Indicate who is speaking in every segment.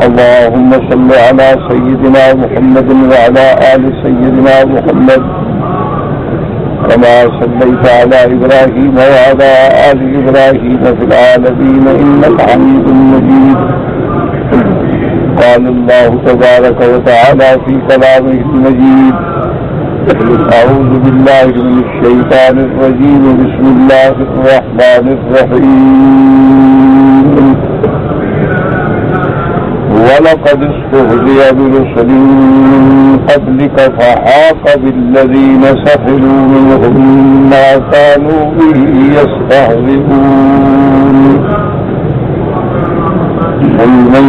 Speaker 1: اللهم صل على سيدنا محمد وعلى آل سيدنا محمد كما صليت على إبراهيم وعلى آل إبراهيم في العالمين إنك حميد مجيد. قال الله تبارك وتعالى في كلامه المجيد: أعوذ بالله من الشيطان الرجيم. بسم الله الرحمن الرحيم. وَلَقَدِ اسْتُهْزِئَ بِرُسُلٍ مِّن قَبْلِكَ فَحَاقَ بِالَّذِينَ سَخِرُوا مِنْهُم مَّا كَانُوا بِهِ يَسْتَهْزِئُونَ. قُلْ مَن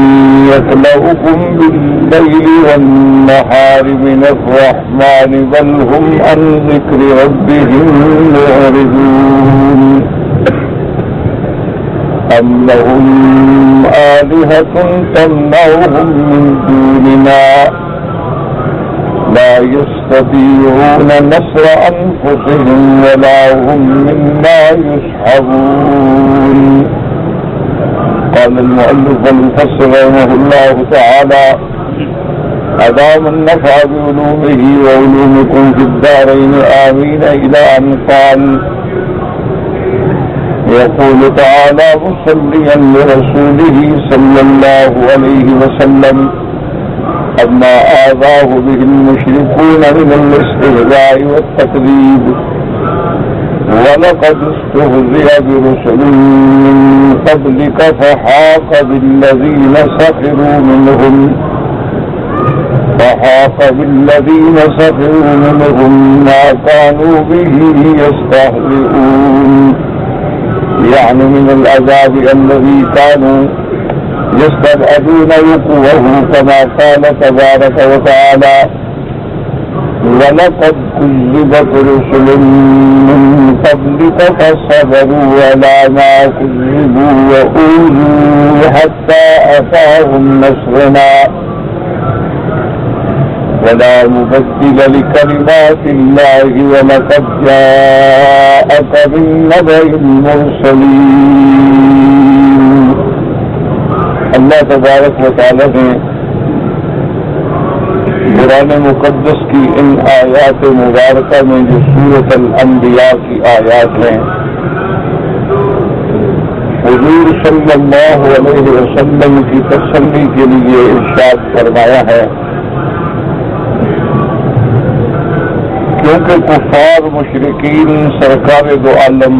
Speaker 1: يَكْلَؤُكُم بِاللَّيْلِ وَالنَّهَارِ مِنَ الرَّحْمَٰنِ بَلْ هُمْ عَن ذِكْرِ رَبِّهِم مُّعْرِضُونَ. أَمْ لَهُمْ آلِهَةٌ تَمْنَعُهُم مِّن دُونِنَا لَا يَسْتَطِيعُونَ نَصْرَ أَنفُسِهِمْ وَلَا هُم مِّنَّا يُصْحَبُونَ. قال المؤلف المفسر رحمه الله تعالى: أدام النفع بعلومه وعلومكم في الدارين آمين. إلى أن قال: يقول تعالى مصليا لرسوله صلى الله عليه وسلم: أما آذاه به المشركون من الاستهزاء والتكذيب ولقد استهزئ برسل من قبلك فحاق بالذين سخروا منهم ما كانوا به يستهزئون، يعني من العذاب الذي كانوا يستبعدون وقوعه، كما قال تبارك وتعالى: ولقد كذبت رسل من قبلك فصبروا على ما كذبوا وأوذوا حتى أتاهم نصرنا ولا مبدل لكلمات الله ولقد جاءك من نبأ المرسلين. اللہ تبارک و تعالی نے قرآن مقدس کی ان آیات مبارکہ میں جو سورۃ الانبیاء کی آیات ہیں، حضور صلی اللہ علیہ وسلم کی تسلی کے لیے ارشاد فرمایا ہے، کیونکہ کفار مشرکین سرکار دو عالم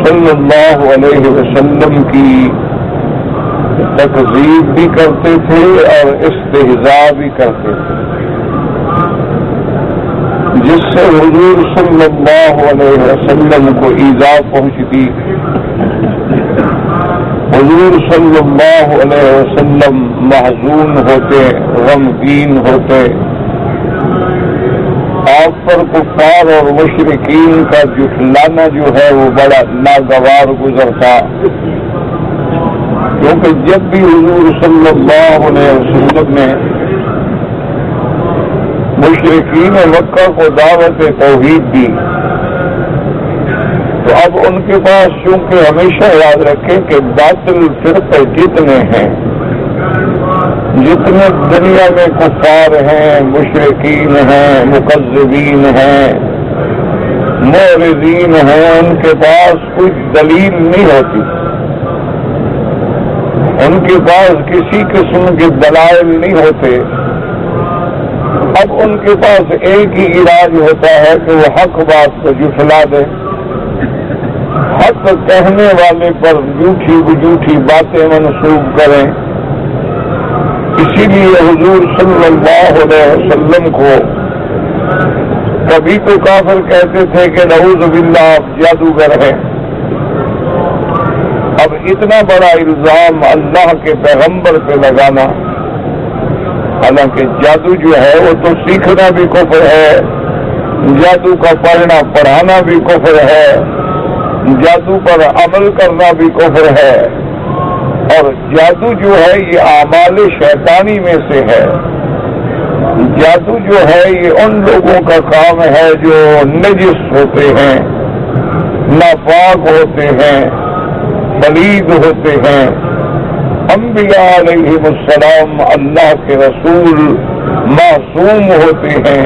Speaker 1: صلی اللہ علیہ وسلم کی تکذیب بھی کرتے تھے اور استہزاء بھی کرتے تھے، جس سے حضور صلی اللہ علیہ وسلم کو ایذا پہنچتی. حضور صلی اللہ علیہ وسلم محزون ہوتے، غمگین ہوتے. آپ پر کفار اور مشرکین کا جھٹلانا جو ہے وہ بڑا ناگوار گزرتا، کیونکہ جب بھی حضور صلی اللہ علیہ وسلم نے مشرکین مکہ کو دعوت توحید دی، تو اب ان کے پاس چونکہ ہمیشہ یاد رکھیں کہ باطل فرقے جتنے ہیں، جتنے دنیا میں کفار ہیں، مشرکین ہیں، مکذبین ہیں، معرضین ہیں، ان کے پاس کوئی دلیل نہیں ہوتی، ان کے پاس کسی قسم کے دلائل نہیں ہوتے. اب ان کے پاس ایک ہی علاج ہوتا ہے کہ وہ حق بات کو جھٹلا دے، حق کہنے والے پر جھوٹی باتیں منسوب کریں. اسی لیے حضور صلی اللہ علیہ وسلم کو کبھی تو کافر کہتے تھے کہ نعوذ باللہ آپ جادوگر ہیں. اب اتنا بڑا الزام اللہ کے پیغمبر پہ لگانا، حالانکہ جادو جو ہے وہ تو سیکھنا بھی کفر ہے، جادو کا پڑھنا پڑھانا بھی کفر ہے، جادو پر عمل کرنا بھی کفر ہے، اور جادو جو ہے یہ اعمال شیطانی میں سے ہے. جادو جو ہے یہ ان لوگوں کا کام ہے جو نجس ہوتے ہیں، ناپاک ہوتے ہیں، پلید ہوتے ہیں، انبیاء علیہم السلام اللہ کے رسول معصوم ہوتے ہیں،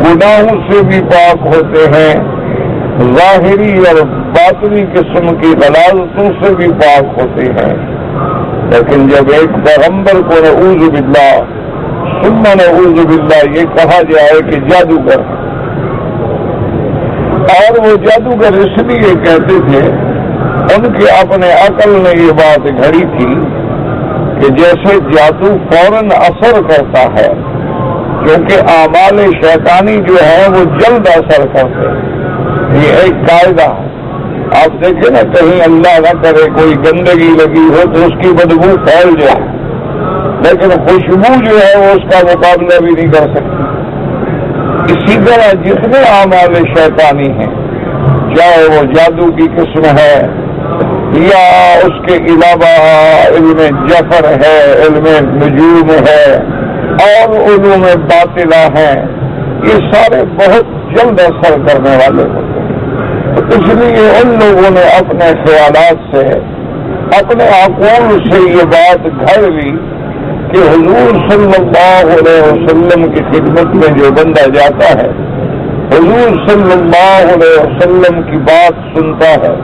Speaker 1: گناہوں سے بھی پاک ہوتے ہیں، ظاہری اور باطنی قسم کی غلاظتوں سے بھی پاک ہوتے ہیں، لیکن جب ایک پیغمبر کو نعوذ باللہ ثم نعوذ باللہ یہ کہا جائے کہ جادوگر ہے، اور وہ جادوگر اس لیے کہتے تھے، ان کے اپنے عقل نے یہ بات گھڑی تھی کہ جیسے جادو فوراً اثر کرتا ہے، کیونکہ اعمال شیطانی جو ہے وہ جلد اثر کرتے ہیں، یہ ایک قاعدہ ہے۔ آپ دیکھیں نا، کہیں اللہ نہ کرے کوئی گندگی لگی ہو تو اس کی بدبو پھیل جائے، لیکن خوشبو جو ہے وہ اس کا مقابلہ بھی نہیں کر سکتی۔ اسی طرح جتنے اعمال شیطانی ہیں، چاہے وہ جادو کی قسم ہے یا اس کے علاوہ علم جفر ہے، علم نجوم ہے اور علوم باطلہ ہیں، یہ سارے بہت جلد اثر کرنے والے ہوتے ہیں۔ اس لیے ان لوگوں نے اپنے خیالات سے، اپنے عقول سے یہ بات گھڑ لی کہ حضور صلی اللہ علیہ وسلم کی خدمت میں جو بندہ جاتا ہے، حضور صلی اللہ علیہ وسلم کی بات سنتا ہے،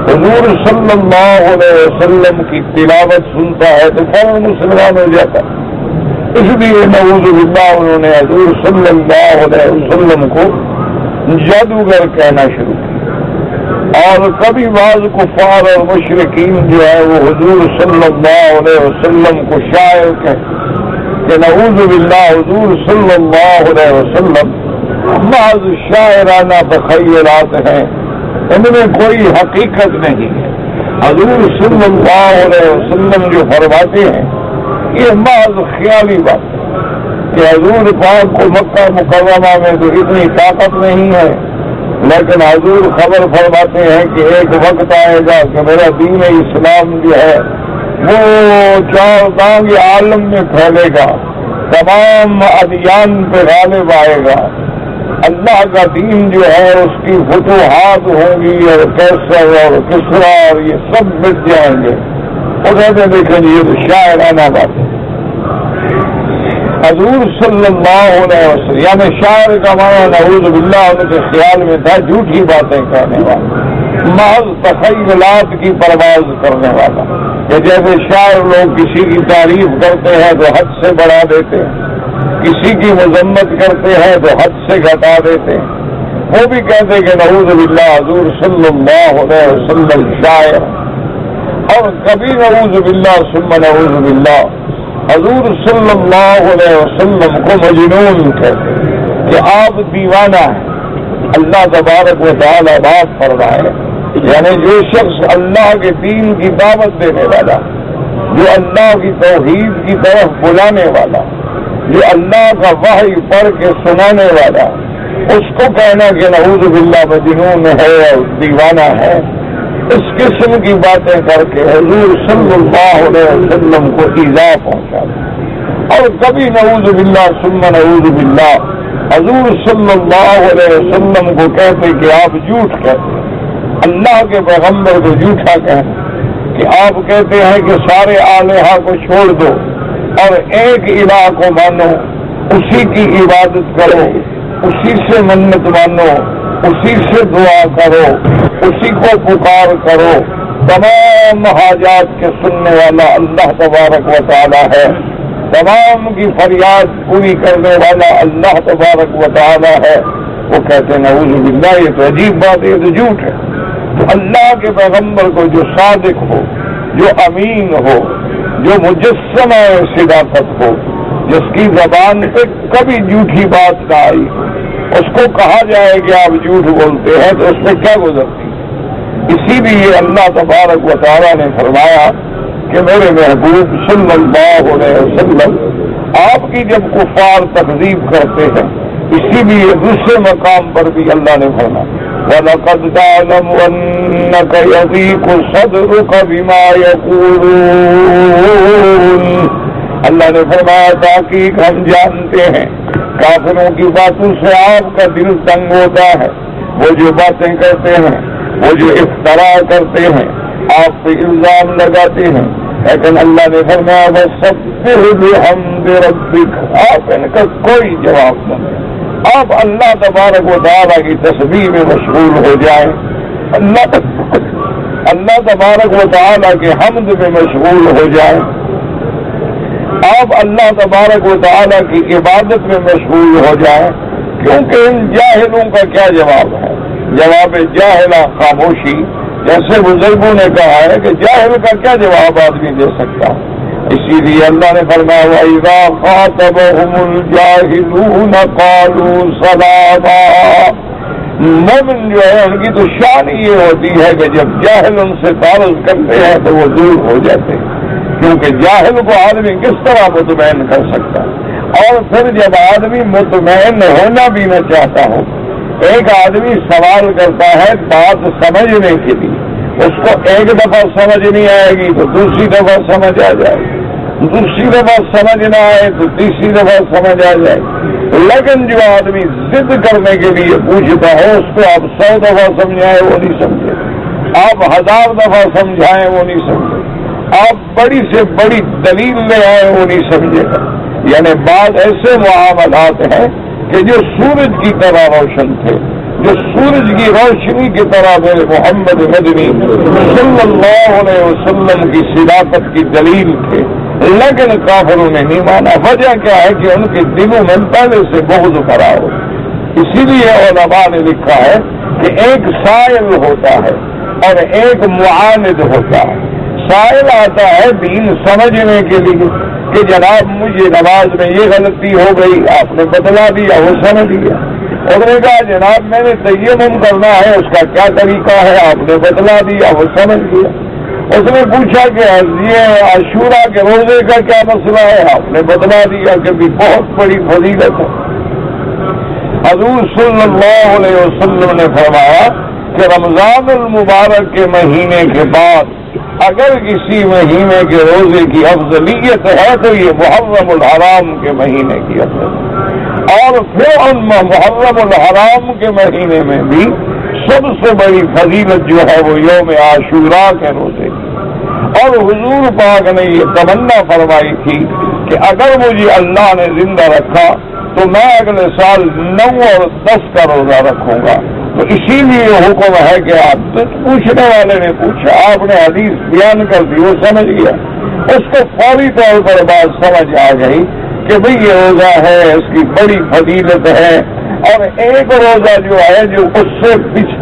Speaker 1: حضور صلی اللہ علیہ وسلم کی تلاوت سنتا ہے تو فوراً مسلمان ہو جاتا ہے۔ اس لیے نعوذ باللہ انہوں نے حضور صلی اللہ علیہ وسلم کو جادوگر کہنا شروع کیا، اور کبھی بعض کفار اور مشرکین جو ہے وہ حضور صلی اللہ علیہ وسلم کو شاعر کہ نعوذ باللہ حضور صلی اللہ علیہ وسلم بعض شاعرانہ تخیلات ہیں، ان میں کوئی حقیقت نہیں ہے۔ حضور صلی اللہ علیہ وسلم جو فرماتے ہیں یہ محض خیالی بات ہے کہ حضور پاک کو مکہ مکرمہ میں تو اتنی طاقت نہیں ہے، لیکن حضور خبر فرماتے ہیں کہ ایک وقت آئے گا کہ میرا دین اسلام جو ہے وہ چار دانگ عالم میں پھیلے گا، تمام ادیان پہ غالب آئے گا، اللہ کا دین جو ہے اس کی فتوحات ہوں گی، اور کیسر اور کسرا اور یہ سب مٹ جائیں گے۔ وہ کہتے دیکھیں یہ تو شاعرانہ بات ہے۔ حضور صلی اللہ علیہ وسلم یعنی شاعر کا معنی نعوذ باللہ ان کے خیال میں تھا جھوٹی باتیں کہنے والا، محض تخیلات کی پرواز کرنے والا، کہ جیسے شاعر لوگ کسی کی تعریف کرتے ہیں تو حد سے بڑھا دیتے ہیں، کسی کی مذمت کرتے ہیں تو حد سے گھٹا دیتے ہیں، وہ بھی کہتے کہ نعوذ باللہ حضور صلی اللہ علیہ وسلم شاعر، اور کبھی نعوذ باللہ ثم نعوذ باللہ حضور صلی اللہ علیہ وسلم کو مجنون کہتے کہ آپ دیوانہ ہیں۔ اللہ تبارک و تعالی بات فرمائے، یعنی جو شخص اللہ کے دین کی دعوت دینے والا، جو اللہ کی توحید کی طرف بلانے والا، جو اللہ کا وحی پڑھ کے سنانے والا، اس کو کہنا کہ نعوذ باللہ مجنون ہے اور دیوانہ ہے، اس قسم کی باتیں کر کے حضور صلی اللہ علیہ وسلم کو ایذا پہنچا دیا۔ اور کبھی نعوذ باللہ ثم نعوذ باللہ حضور صلی اللہ علیہ وسلم کو کہتے کہ آپ جھوٹ کہتے، اللہ کے پیغمبر کو جھوٹا کہتے کہ آپ کہتے ہیں کہ سارے آلہہ کو چھوڑ دو اور ایک الہ کو مانو، اسی کی عبادت کرو، اسی سے منت مانو، اسی سے دعا کرو، اسی کو پکار کرو۔ تمام حاجات کے سننے والا اللہ تبارک و تعالی ہے، تمام کی فریاد پوری کرنے والا اللہ تبارک و تعالی ہے۔ وہ کہتے ہیں نعوذ باللہ یہ تو عجیب بات ہے، یہ تو جھوٹ ہے۔ اللہ کے پیغمبر کو جو صادق ہو، جو امین ہو، جو مجسمہ صداقت ہو، جس کی زبان پہ کبھی جھوٹی بات نہ آئی، اس کو کہا جائے کہ آپ جھوٹ بولتے ہیں تو اس میں کیا گزرتی ہے؟ اسی لیے اللہ تبارک و تعالیٰ نے فرمایا کہ میرے محبوب صلی اللہ علیہ وسلم آپ کی جب کفار تکذیب کرتے ہیں، اسی لیے دوسرے مقام پر بھی اللہ نے فرمایا وَلَقَدْ تَعْلَمُ أَنَّكَ يَضِيقُ صَدْرُكَ بِمَا يَقُولُونَ۔ اللہ نے فرمایا تحقیق ہم جانتے ہیں کافروں کی باتوں سے آپ کا دل تنگ ہوتا ہے، وہ جو باتیں کرتے ہیں، وہ جو افترا کرتے ہیں، آپ پہ الزام لگاتے ہیں، لیکن اللہ نے فرمایا وَسَبِّحْ بِحَمْدِ رَبِّكَ، آپ ان کا کوئی جواب نہ دیں، آپ اللہ تبارک و تعالیٰ کی تسبیح میں مشغول ہو جائیں، اللہ تبارک و تعالیٰ کے حمد میں مشغول ہو جائیں، آپ اللہ تبارک و تعالیٰ کی عبادت میں مشغول ہو جائیں، کیونکہ ان جاہلوں کا کیا جواب ہے؟ جواب جاہلہ خاموشی، جیسے بزرگوں نے کہا ہے کہ جاہل کا کیا جواب آدمی دے سکتا، اسی لیے اللہ نے فرمایا وَإِذَا خَاطَبَهُمُ الْجَاهِلُونَ قَالُوا سَلَامًا، مومن جو ہے ان کی تو شان یہ ہوتی ہے کہ جب جاہل ان سے تعارض کرتے ہیں تو وہ دور ہو جاتے ہیں، کیونکہ جاہل کو آدمی کس طرح مطمئن کر سکتا ہے؟ اور پھر جب آدمی مطمئن ہونا بھی نہ چاہتا ہو، ایک آدمی سوال کرتا ہے بات سمجھنے کے لیے، اس کو ایک دفعہ سمجھ نہیں آئے گی تو دوسری دفعہ سمجھ آ جائے گی، دوسری دفعہ سمجھ نہ آئے تو تیسری دفعہ سمجھ آ جائے گی، لیکن جو آدمی ضد کرنے کے لیے پوچھتا ہے اس کو آپ 100 دفعہ سمجھائیں وہ نہیں سمجھے، آپ 1000 دفعہ سمجھائیں وہ نہیں سمجھے، آپ بڑی سے بڑی دلیل لے آئے وہ نہیں سمجھے گا۔ یعنی بعض ایسے معاملات ہیں کہ جو سورج کی طرح روشن تھے، جو سورج کی روشنی کی طرح میرے محمد مدنی صلی اللہ علیہ وسلم کی صداقت کی دلیل تھے، لیکن کافروں نے نہیں مانا۔ وجہ کیا ہے کہ ان کے دلوں میں پہلے سے بغض بھرا ہو، اسی لیے علماء نے لکھا ہے کہ ایک سائل ہوتا ہے اور ایک معاند ہوتا ہے۔ سائل آتا ہے دین سمجھنے کے لیے کہ جناب مجھے نماز میں یہ غلطی ہو گئی، آپ نے بتلا دیا، وہ سمجھ گیا۔ انہوں نے کہا جناب میں نے تیمم کرنا ہے، اس کا کیا طریقہ ہے، آپ نے بتلا دیا، وہ سمجھ گیا۔ اس نے پوچھا کہ یہ عاشورہ کے روزے کا کیا مسئلہ ہے، آپ نے بتلا دیا کہ بھی بہت بڑی فضیلت ہے۔ حضور صلی اللہ علیہ وسلم نے فرمایا کہ رمضان المبارک کے مہینے کے بعد اگر کسی مہینے کے روزے کی افضلیت ہے تو یہ محرم الحرام کے مہینے کی افضلیت، اور پھر ان محرم الحرام کے مہینے میں بھی سب سے بڑی فضیلت جو ہے وہ یوم عاشورہ کے روزے کی۔ اور حضور پاک نے یہ تمنا فرمائی تھی کہ اگر مجھے اللہ نے زندہ رکھا تو میں اگلے سال 9 اور 10 کا روزہ رکھوں گا۔ تو اسی لیے حکم ہے کہ آپ پوچھنے والے نے پوچھا، آپ نے حدیث بیان کر دی، وہ سمجھ گیا، اس کو فوری طور پر بات سمجھ آ گئی کہ بھئی یہ روزہ ہے، اس کی بڑی فضیلت ہے، اور ایک روزہ جو ہے جو اس سے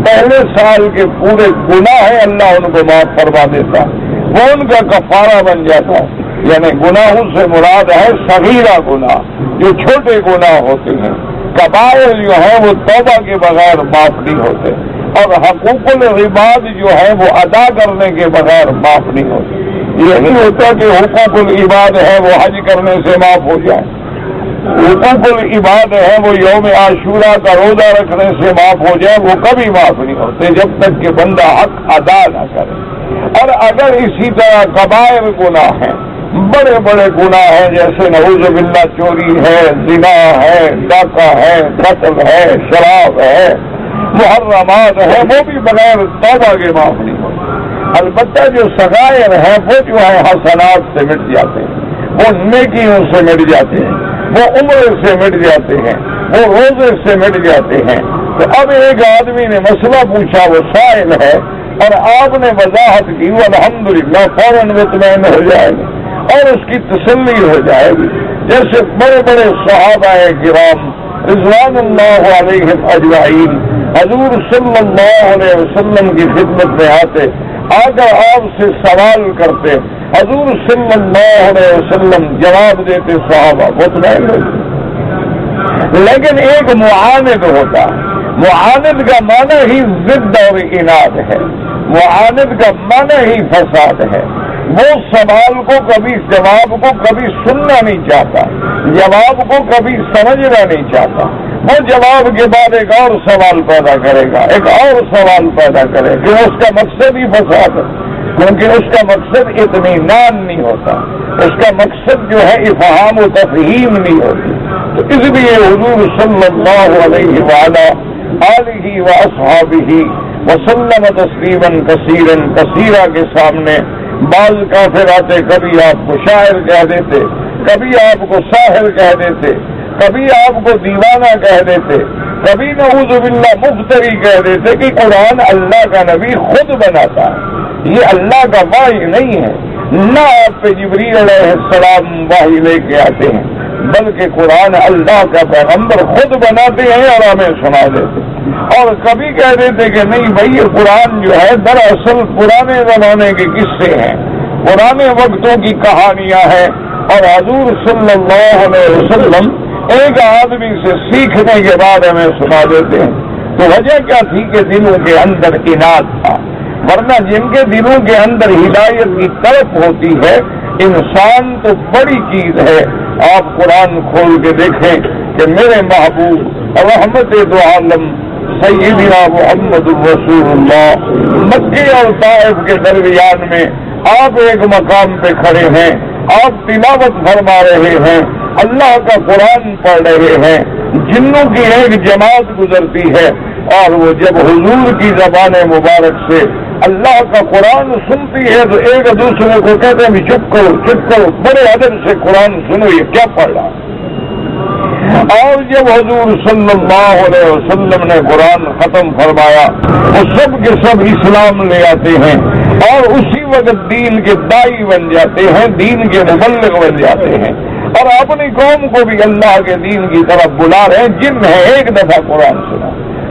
Speaker 1: پہلے سال کے پورے گناہ ہیں اللہ ان کو معاف فرما دیتا، وہ ان کا کفارہ بن جاتا ہے۔ یعنی گناہوں سے مراد ہے صغیرہ گناہ، جو چھوٹے گناہ ہوتے ہیں۔ کبائر جو ہے وہ توبہ کے بغیر معاف نہیں ہوتے، اور حقوق العباد جو ہے وہ ادا کرنے کے بغیر معاف نہیں ہوتے۔ یہ نہیں ہوتا کہ حقوق العباد ہے وہ حج کرنے سے معاف ہو جائے، حقوق العباد ہے وہ یوم عاشورہ کا روزہ رکھنے سے معاف ہو جائے، وہ کبھی معاف نہیں ہوتے جب تک کہ بندہ حق ادا نہ کرے۔ اور اگر اسی طرح کبائر گناہ ہیں، بڑے بڑے گناہ ہیں، جیسے نعوذ باللہ چوری ہے، زنا ہے، ڈاکہ ہے، قتل ہے، شراب ہے، محرمات ہے، وہ بھی بغیر توبہ کے معاف نہیں ہوتے۔ البتہ جو صغائر ہیں وہ جو ہے حسنات سے مٹ جاتے ہیں، وہ نیکیوں سے مٹ جاتے ہیں، وہ عمرے سے مٹ جاتے ہیں، وہ روزے سے مٹ جاتے ہیں۔ تو اب ایک آدمی نے مسئلہ پوچھا، وہ سائل ہے، اور آپ نے وضاحت کی، وہ الحمدللہ فوراً مطمئن ہو جائے گا اور اس کی تسلی ہو جائے گی۔ جیسے بڑے بڑے صحابہ کرام رضوان اللہ علیہم اجمعین حضور صلی اللہ علیہ وسلم کی خدمت میں آتے، آ کر آپ سے سوال کرتے، حضور صلی اللہ علیہ وسلم جواب دیتے، صحابہ مطمئن ہوتے۔ لیکن ایک معاند ہوتا، معاند کا معنی ہی ضد اور اناد ہے، معاند کا معنی ہی فساد ہے۔ وہ سوال کو کبھی جواب کو کبھی سننا نہیں چاہتا، جواب کو کبھی سمجھنا نہیں چاہتا، وہ جواب کے بعد ایک اور سوال پیدا کرے گا، ایک اور سوال پیدا کرے گا، اس کا مقصد ہی فساد ہے، کیونکہ اس کا مقصد اطمینان نہیں ہوتا، اس کا مقصد جو ہے افہام و تفہیم نہیں ہوتی۔ تو اس لیے حضور صلی اللہ علیہ وآلہ آلہ واصحابہ وسلم تسلیما کثیرا کے سامنے بعض کافر آتے کبھی آپ کو شاعر کہہ دیتے، کبھی آپ کو ساحر کہہ دیتے، کبھی آپ کو دیوانہ کہہ دیتے، کبھی نعوذ باللہ مفتری کہہ دیتے کہ قرآن اللہ کا نبی خود بناتا ہے، یہ اللہ کا وحی نہیں ہے، نہ آپ پہ جبریل علیہ السلام وحی لے کے آتے ہیں، بلکہ قرآن اللہ کا پیغمبر خود بناتے ہیں اور ہمیں سنا دیتے۔ اور کبھی کہہ دیتے کہ نہیں بھائی یہ قرآن جو ہے دراصل پرانے زمانے کے قصے ہیں، پرانے وقتوں کی کہانیاں ہیں، اور حضور صلی اللہ علیہ وسلم ایک آدمی سے سیکھنے کے بعد ہمیں سنا دیتے ہیں۔ تو وجہ کیا تھی کہ دلوں کے اندر اناد تھا، ورنہ جن کے دلوں کے اندر ہدایت کی طرف ہوتی ہے، انسان تو بڑی چیز ہے۔ آپ قرآن کھول کے دیکھیں کہ میرے محبوب رحمت دو عالم سیدنا محمد رسول اللہ مکے اور طائف کے درمیان میں آپ ایک مقام پہ کھڑے ہیں، آپ تلاوت فرما رہے ہیں، اللہ کا قرآن پڑھ رہے ہیں، جنوں کی ایک جماعت گزرتی ہے، اور وہ جب حضور کی زبان مبارک سے اللہ کا قرآن سنتی ہے تو ایک دوسرے کو کہتے ہیں چپ کرو، بڑے ادب سے قرآن سنو، یہ کیا پڑھ رہا۔ اور جب حضور صلی اللہ علیہ وسلم نے قرآن ختم فرمایا وہ سب کے سب اسلام لے آتے ہیں اور اسی وقت دین کے دائی بن جاتے ہیں، دین کے مبلغ بن جاتے ہیں، اور اپنی قوم کو بھی اللہ کے دین کی طرف بلا رہے ہیں جن نے ایک دفعہ قرآن سنا۔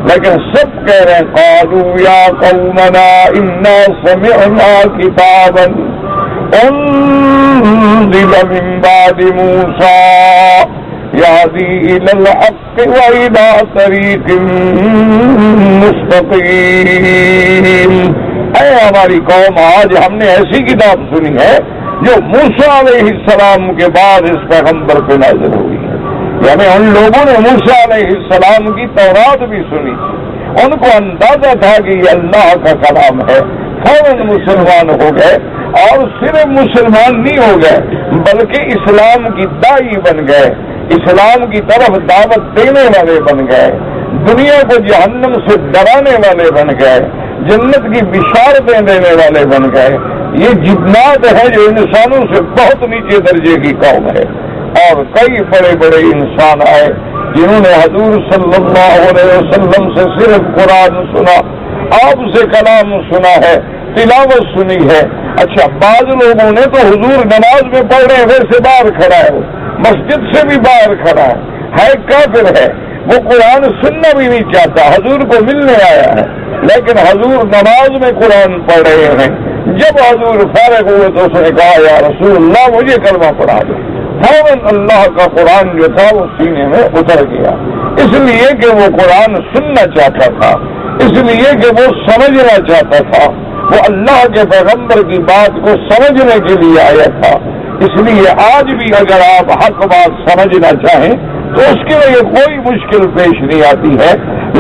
Speaker 1: لیکن سب کہہ رہے ہیں قالوا یا قومنا انا سمعنا کتابا انزل من بعد موسیٰ یہدی الی الحق والی طریق مستقیم۔ اے ہماری قوم، آج ہم نے ایسی کتاب سنی ہے جو موسیٰ علیہ السلام کے بعد اس پیغمبر پہ نازل ہوئی ہے، یعنی ان لوگوں نے موسیٰ علیہ السلام کی تورات بھی سنی تھی، ان کو اندازہ تھا کہ یہ اللہ کا کلام ہے، فوراً مسلمان ہو گئے، اور صرف مسلمان نہیں ہو گئے بلکہ اسلام کی دائی بن گئے، اسلام کی طرف دعوت دینے والے بن گئے، دنیا کو جہنم سے ڈرانے والے بن گئے، جنت کی بشارتیں دینے والے بن گئے۔ یہ جنات ہے جو انسانوں سے بہت نیچے درجے کی قوم ہے، اور کئی بڑے بڑے انسان آئے جنہوں نے حضور صلی اللہ علیہ وسلم سے صرف قرآن سنا، آپ سے کلام سنا ہے، تلاوت سنی ہے۔ اچھا، بعض لوگوں نے تو حضور نماز میں پڑھ رہے ہیں ویسے باہر کھڑا ہے، مسجد سے بھی باہر کھڑا ہے کافر ہے، وہ قرآن سننا بھی نہیں چاہتا، حضور کو ملنے آیا ہے، لیکن حضور نماز میں قرآن پڑھ رہے ہیں۔ جب حضور فارغ ہوئے تو اس نے کہا یا رسول اللہ مجھے کلمہ پڑھا دو، فوراً اللہ کا قرآن جو تھا وہ سینے میں اتر گیا، اس لیے کہ وہ قرآن سننا چاہتا تھا، اس لیے کہ وہ سمجھنا چاہتا تھا، وہ اللہ کے پیغمبر کی بات کو سمجھنے کے لیے آیا تھا۔ اس لیے آج بھی اگر آپ حق بات سمجھنا چاہیں تو اس کے لیے کوئی مشکل پیش نہیں آتی ہے،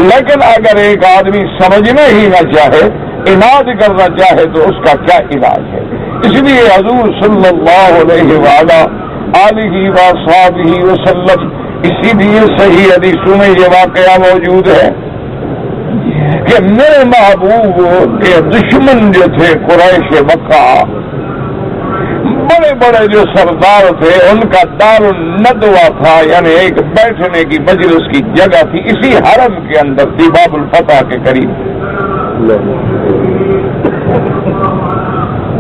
Speaker 1: لیکن اگر ایک آدمی سمجھنا ہی نہ چاہے، عناد کرنا چاہے تو اس کا کیا علاج ہے؟ اس لیے حضور صلی اللہ علیہ وآلہ وصحبہ وسلم، اسی لیے صحیح حدیثوں میں یہ واقعہ موجود ہے کہ میرے محبوب کے دشمن جو تھے قریش مکہ، بڑے بڑے جو سردار تھے، ان کا دار الندوہ تھا، یعنی ایک بیٹھنے کی مجلس کی جگہ تھی، اسی حرم کے اندر تھی، باب الفتح کے قریب،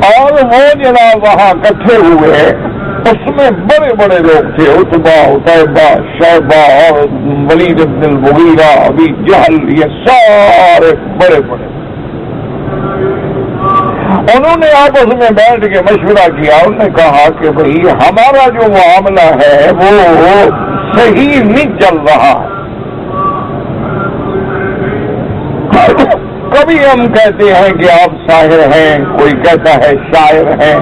Speaker 1: اور وہ جناب وہاں اکٹھے ہوئے، اس میں بڑے بڑے لوگ تھے، عتبہ، عتیبہ، شیبہ اور ولید بن المغیرہ، ابی جہل، یہ سارے بڑے بڑے، انہوں نے آپس میں بیٹھ کے مشورہ کیا، انہوں نے کہا کہ بھئی ہمارا جو معاملہ ہے وہ صحیح نہیں چل رہا، کبھی ہم کہتے ہیں کہ آپ ساحر ہیں، کوئی کہتا ہے شاعر ہیں،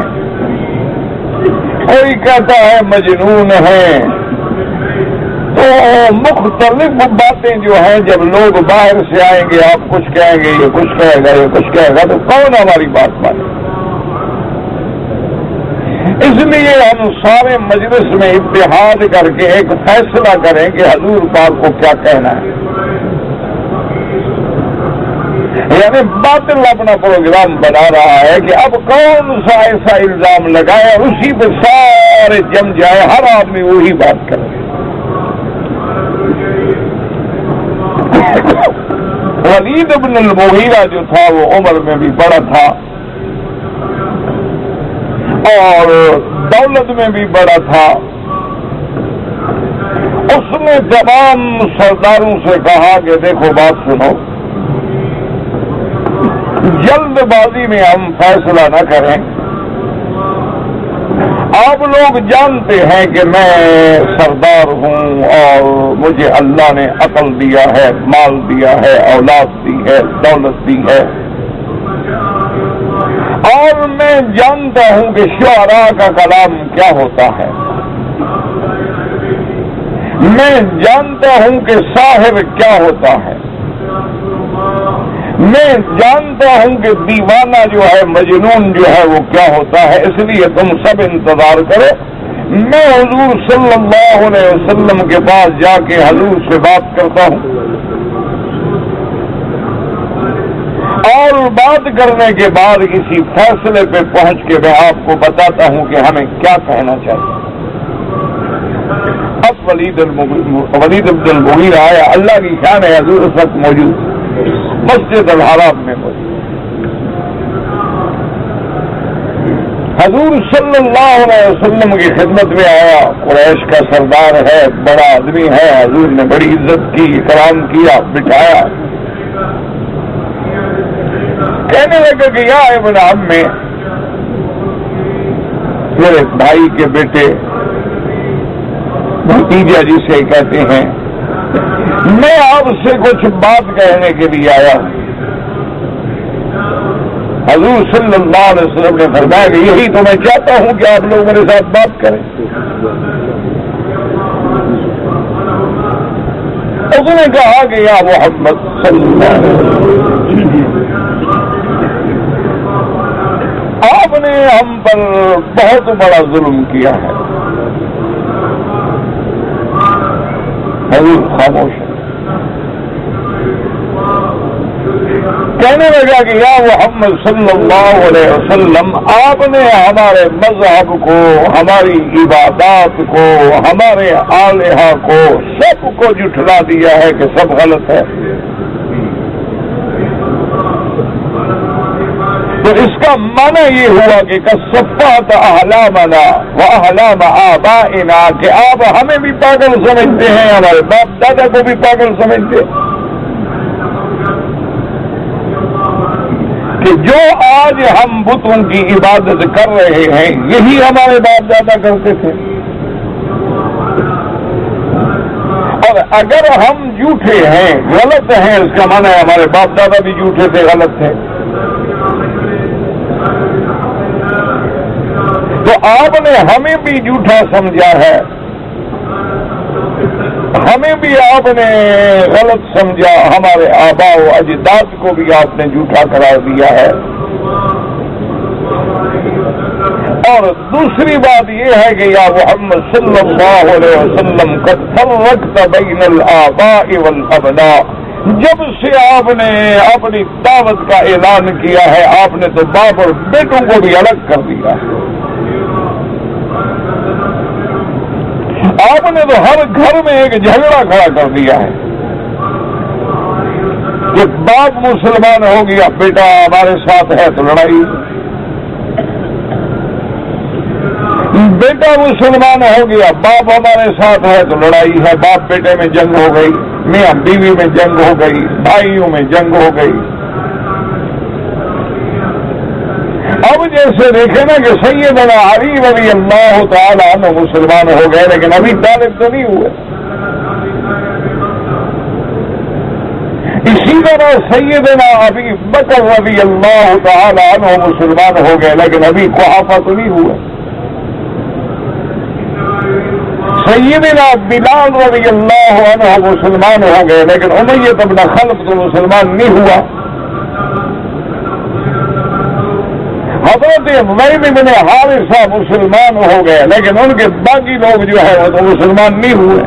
Speaker 1: کوئی کہتا ہے مجنون ہیں، تو مختلف باتیں جو ہیں جب لوگ باہر سے آئیں گے، آپ کچھ کہیں گے، یہ کچھ کہے گا، یہ کچھ کہے گا، تو کون ہماری بات مانے؟ اس لیے ہم سارے مجلس میں اتحاد کر کے ایک فیصلہ کریں کہ حضور پاک کو کیا کہنا ہے۔ یعنی باطل اپنا پروگرام بنا رہا ہے کہ اب کون سا ایسا الزام لگائے اور اسی پہ سارے جم جائے، ہر آدمی وہی بات کرے۔ ولید بن المغیرہ جو تھا وہ عمر میں بھی بڑا تھا اور دولت میں بھی بڑا تھا۔ اس نے تمام سرداروں سے کہا کہ دیکھو بات سنو، جلد بازی میں ہم فیصلہ نہ کریں، آپ لوگ جانتے ہیں کہ میں سردار ہوں اور مجھے اللہ نے عقل دیا ہے، مال دیا ہے، اولاد دی ہے، دولت دی ہے، اور میں جانتا ہوں کہ شعراء کا کلام کیا ہوتا ہے، میں جانتا ہوں کہ ساحر کیا ہوتا ہے، میں جانتا ہوں کہ دیوانہ جو ہے، مجنون جو ہے وہ کیا ہوتا ہے، اس لیے تم سب انتظار کرو، میں حضور صلی اللہ علیہ وسلم کے پاس جا کے حضور سے بات کرتا ہوں، اور بات کرنے کے بعد کسی فیصلے پہ پہنچ کے میں آپ کو بتاتا ہوں کہ ہمیں کیا کہنا چاہیے۔ اب ولید بن المغیرہ آیا، اللہ کی شان ہے حضور اس وقت موجود مسجد الحرام میں موجود، حضور صلی اللہ علیہ وسلم کی خدمت میں آیا، قریش کا سردار ہے، بڑا آدمی ہے، حضور نے بڑی عزت کی، اکرام کیا، بٹھایا، کہنے لگا کہ یا ابن عمّی، میرے بھائی کے بیٹے، بھتیجا جسے کہتے ہیں، میں آپ سے کچھ بات کہنے کے لیے آیا ہوں۔ حضور صلی اللہ علیہ وسلم نے فرمایا کہ یہی تو میں چاہتا ہوں کہ آپ لوگ میرے ساتھ بات کریں۔ اس نے کہا کہ یا محمد صلی اللہ علیہ وسلم، آپ نے ہم پر بہت بڑا ظلم کیا ہے۔ حضور خاموش ہے، کہنے لگا کہ یا محمد صلی اللہ علیہ وسلم، آپ نے ہمارے مذہب کو، ہماری عبادات کو، ہمارے آلہہ کو، سب کو جھٹلا دیا ہے کہ سب غلط ہے، تو اس کا معنی یہ ہوا کہ کصفات احلامنا واحلام آبائنا، کہ آپ ہمیں بھی پاگل سمجھتے ہیں، ہمارے باپ دادا کو بھی پاگل سمجھتے ہیں، کہ جو آج ہم بتوں کی عبادت کر رہے ہیں یہی ہمارے باپ دادا کرتے تھے، اور اگر ہم جھوٹے ہیں، غلط ہیں، اس کا معنی ہے ہمارے باپ دادا بھی جھوٹے تھے، غلط تھے۔ تو آپ نے ہمیں بھی جھوٹا سمجھا ہے، ہمیں بھی آپ نے غلط سمجھا، ہمارے آباء و اجداد کو بھی آپ نے جھوٹا قرار دیا ہے۔ اور دوسری بات یہ ہے کہ یا محمد صلی اللہ علیہ وسلم قد فرقت بین الآباء والابناء، جب سے آپ نے اپنی دعوت کا اعلان کیا ہے، آپ نے تو باپ اور بیٹوں کو بھی الگ کر دیا ہے، آپ نے تو ہر گھر میں ایک جھگڑا کھڑا کر دیا ہے کہ باپ مسلمان ہو گیا، بیٹا ہمارے ساتھ ہے تو لڑائی، بیٹا مسلمان ہو گیا، باپ ہمارے ساتھ ہے تو لڑائی ہے، باپ بیٹے میں جنگ ہو گئی، میاں بیوی میں جنگ ہو گئی، بھائیوں میں جنگ ہو گئی۔ اب جیسے دیکھیں نا کہ سیدنا علی رضی اللہ تعالیٰ عنہ مسلمان ہو گئے لیکن ابھی طالب تو نہیں ہوئے، اسی طرح سیدنا ابی بکر رضی اللہ تعالیٰ عنہ مسلمان ہو گئے لیکن ابھی قحافہ تو نہیں ہوئے، سیدنا بلال رضی اللہ عنہ مسلمان ہو گئے لیکن امیہ بن خلف تو مسلمان نہیں ہوا، حضرت زید بن حارثہ مسلمان ہو گئے لیکن ان کے باقی لوگ جو ہے وہ تو مسلمان نہیں ہوئے۔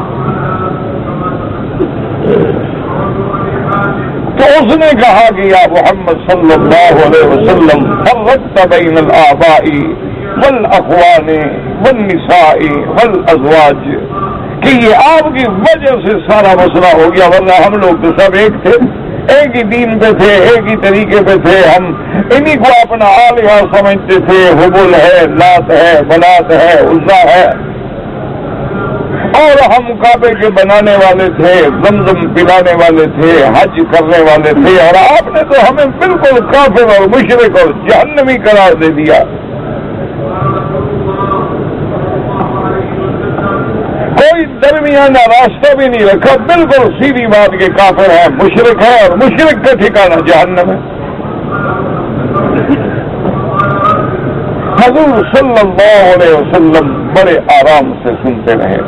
Speaker 1: تو اس اس نے کہا کہ یا محمد صلی اللہ علیہ وسلم فرقت بین الآباء والاخوان والنساء والازواج، کہ یہ آپ کی وجہ سے سارا مسئلہ ہو گیا، ورنہ ہم لوگ تو سب ایک تھے، ایک ہی دین پہ تھے، ایک ہی طریقے پہ تھے، ہم انہی کو اپنا آلیہ سمجھتے تھے، حبل ہے، لات ہے، منات ہے، عزا ہے، اور ہم کعبے کے بنانے والے تھے، زمزم پلانے والے تھے، حج کرنے والے تھے، اور آپ نے تو ہمیں بالکل کافر اور مشرک اور جہنمی قرار دے دیا۔ کوئی درمیانہ راستہ بھی نہیں رکھا، بالکل سیدھی بات کے کافر ہے، مشرک ہے، اور مشرک کا ٹھکانہ جہنم ہے۔ حضور صلی اللہ علیہ وسلم بڑے آرام سے سنتے رہے۔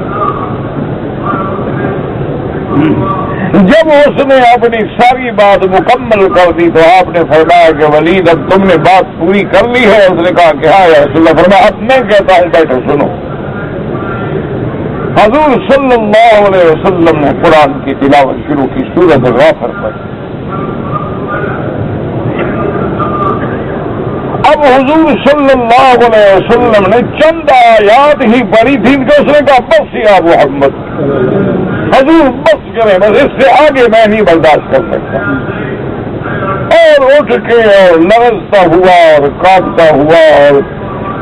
Speaker 1: جب اس نے اپنی ساری بات مکمل کر دی تو آپ نے فرمایا کہ ولید اب تم نے بات پوری کر لی ہے؟ اس نے کہا کہ ہاں یا رسول اللہ۔ فرمایا اب میں کہتا ہوں بیٹھو سنو۔ حضور صلی اللہ علیہ وسلم نے قرآن کی تلاوت شروع کی، سورۃ غافر پر۔ اب حضور صلی اللہ علیہ وسلم نے چند آیات ہی پڑھی تھی کہ اس نے کہا بس یا محمد، حضور بس کریں، بس اس سے آگے میں نہیں برداشت کر سکتا۔ اور اٹھ کے اور لرزتا ہوا اور کانپتا ہوا اور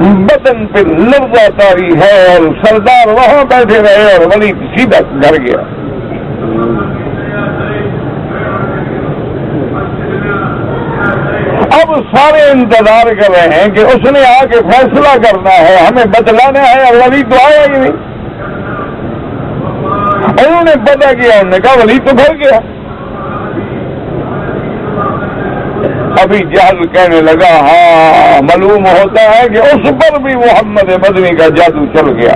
Speaker 1: بدن پہ لرزہ تاری ہے، اور سردار وہاں بیٹھے رہے اور ولید سیدھا گھر گیا۔ اب سارے انتظار کر رہے ہیں کہ اس نے آ کے فیصلہ کرنا ہے، ہمیں بتلانا ہے، اور ولید تو آیا ہی نہیں۔ انہوں نے پتا کیا، انہوں نے کہا ولید تو گھر گیا۔ ابھی جہل کہنے لگا ہاں معلوم ہوتا ہے کہ اس پر بھی محمد مدنی کا جادو چل گیا،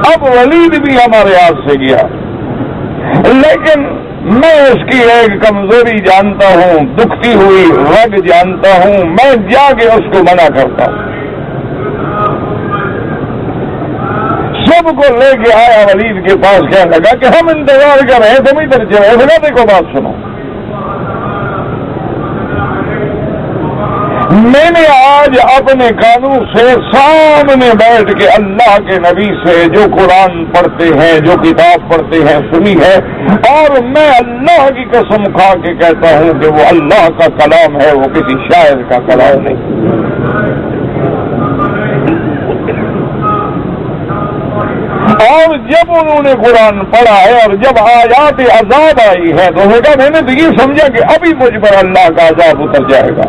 Speaker 1: اب ولید بھی ہمارے ہاتھ سے گیا۔ لیکن میں اس کی ایک کمزوری جانتا ہوں، دکھتی ہوئی رگ جانتا ہوں، میں جا کے اس کو منع کرتا ہوں۔ سب کو لے کے آیا ولید کے پاس، کہنے لگا کہ ہم انتظار کر رہے ہیں، تم ادھر چلے۔ دیکھو بات سنو، میں نے آج اپنے کانوں سے سامنے بیٹھ کے اللہ کے نبی سے جو قرآن پڑھتے ہیں، جو کتاب پڑھتے ہیں سنی ہے، اور میں اللہ کی قسم کھا کے کہتا ہوں کہ وہ اللہ کا کلام ہے، وہ کسی شاعر کا کلام نہیں۔ اور جب انہوں نے قرآن پڑھا ہے اور جب آیات عذاب آئی ہے تو میں نے تو یہ سمجھا کہ ابھی مجھ پر اللہ کا عذاب اتر جائے گا،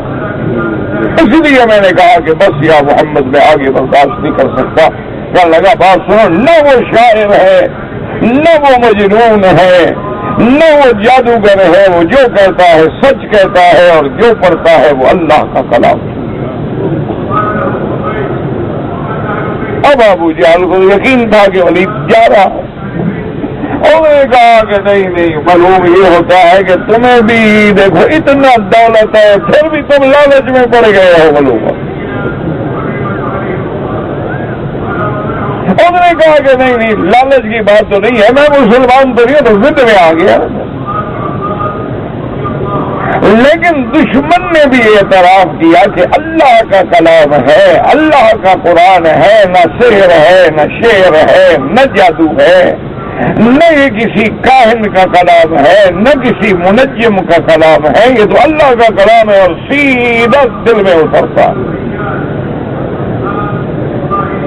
Speaker 1: اسی لیے میں نے کہا کہ بس یا محمد میں آگے برداشت نہیں کر سکتا۔ کہنے لگا بات سنو، نہ وہ شاعر ہے، نہ وہ مجنون ہے، نہ وہ جادوگر ہے، وہ جو کہتا ہے سچ کہتا ہے، اور جو پڑھتا ہے وہ اللہ کا کلام ہے۔ اب ابو جہل کو یقین تھا کہ ولید جا رہا ہے، اور نے کہا کہ نہیں، معلوم یہ ہوتا ہے کہ تمہیں بھی دیکھو اتنا دولت ہے، پھر بھی تم لالچ میں پڑ گئے ہو۔ معلوم انہوں نے کہا کہ نہیں، لالچ کی بات تو نہیں ہے، میں مسلمان تو نہیں ہوں، تو ضد میں آ گیا۔ لیکن دشمن نے بھی اعتراف کیا کہ اللہ کا کلام ہے، اللہ کا قرآن ہے، نہ سحر ہے، نہ شعر ہے، نہ جادو ہے، نہ یہ کسی کاہن کا کلام ہے، نہ کسی منجم کا کلام ہے، یہ تو اللہ کا کلام ہے، اور سیدھا دل میں اترتا۔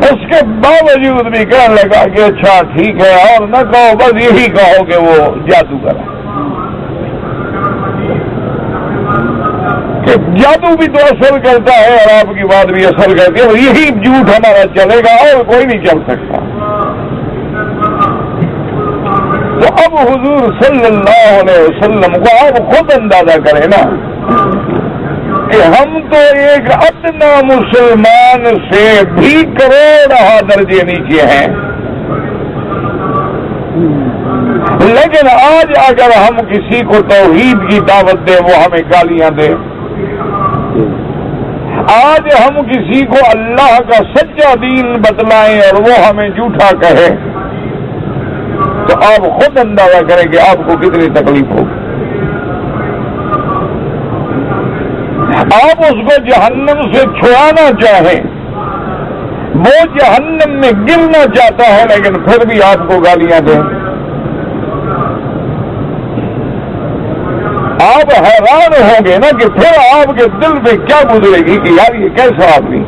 Speaker 1: اس کے باوجود بھی کہنے لگا کہ اچھا ٹھیک ہے، اور نہ کہو، بس یہی کہو کہ وہ جادوگر ہے۔ جادو بھی تو اثر کرتا ہے، اور آپ کی بات بھی اثر کرتی ہے، اور یہی جھوٹ ہمارا چلے گا، اور کوئی نہیں چل سکتا۔ تو اب حضور صلی اللہ علیہ وسلم کو آپ خود اندازہ کریں نا کہ ہم تو ایک ادنا مسلمان سے بھی کروڑہ درجے نیچے ہیں، لیکن آج اگر ہم کسی کو توحید کی دعوت دیں وہ ہمیں گالیاں دے، آج ہم کسی کو اللہ کا سچا دین بتلائیں اور وہ ہمیں جھوٹا کہے، تو آپ خود اندازہ کریں کہ آپ کو کتنی تکلیف ہوگی. آپ اس کو جہنم سے چھڑانا چاہیں، وہ جہنم میں گرنا چاہتا ہے لیکن پھر بھی آپ کو گالیاں دیں. آپ حیران ہوں گے نا کہ پھر آپ کے دل پہ کیا گزرے گی کہ یار یہ کیسا آدمی.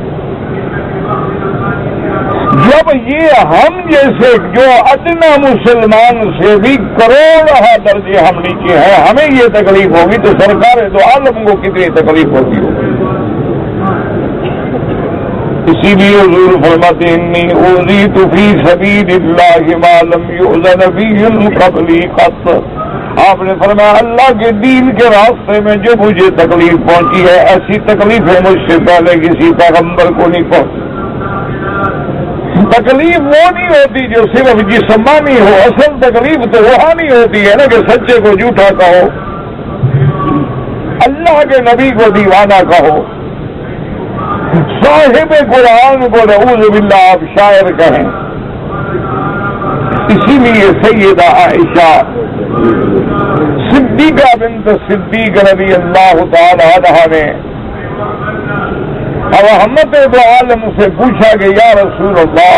Speaker 1: جب یہ ہم جیسے جو ادنا مسلمان سے بھی کروڑہ درجے ہم نیچے ہیں ہمیں یہ تکلیف ہوگی تو سرکار دو عالم کو کتنی تکلیف ہوتی ہوگی. اسی لیے حضور فرماتے انی اوذیت فی سبیل اللہ ما لم یؤذن فیہ من قبلی قط. آپ نے فرمایا اللہ کے دین کے راستے میں جو مجھے تکلیف پہنچی ہے ایسی تکلیفیں مجھ سے پہلے کسی پیغمبر کو نہیں پہنچی. تکلیف وہ نہیں ہوتی جو صرف جسمانی ہو، اصل تکلیف تو روحانی ہوتی ہے نا کہ سچے کو جھوٹا کہو، اللہ کے نبی کو دیوانہ کہو، صاحب قرآن کو نعوذ باللہ آپ شاعر کہیں. اسی لیے سیدہ عائشہ صدیقہ بنت صدیق رضی اللہ تعالی عنہا نے رحمت دو عالم سے پوچھا کہ یا رسول اللہ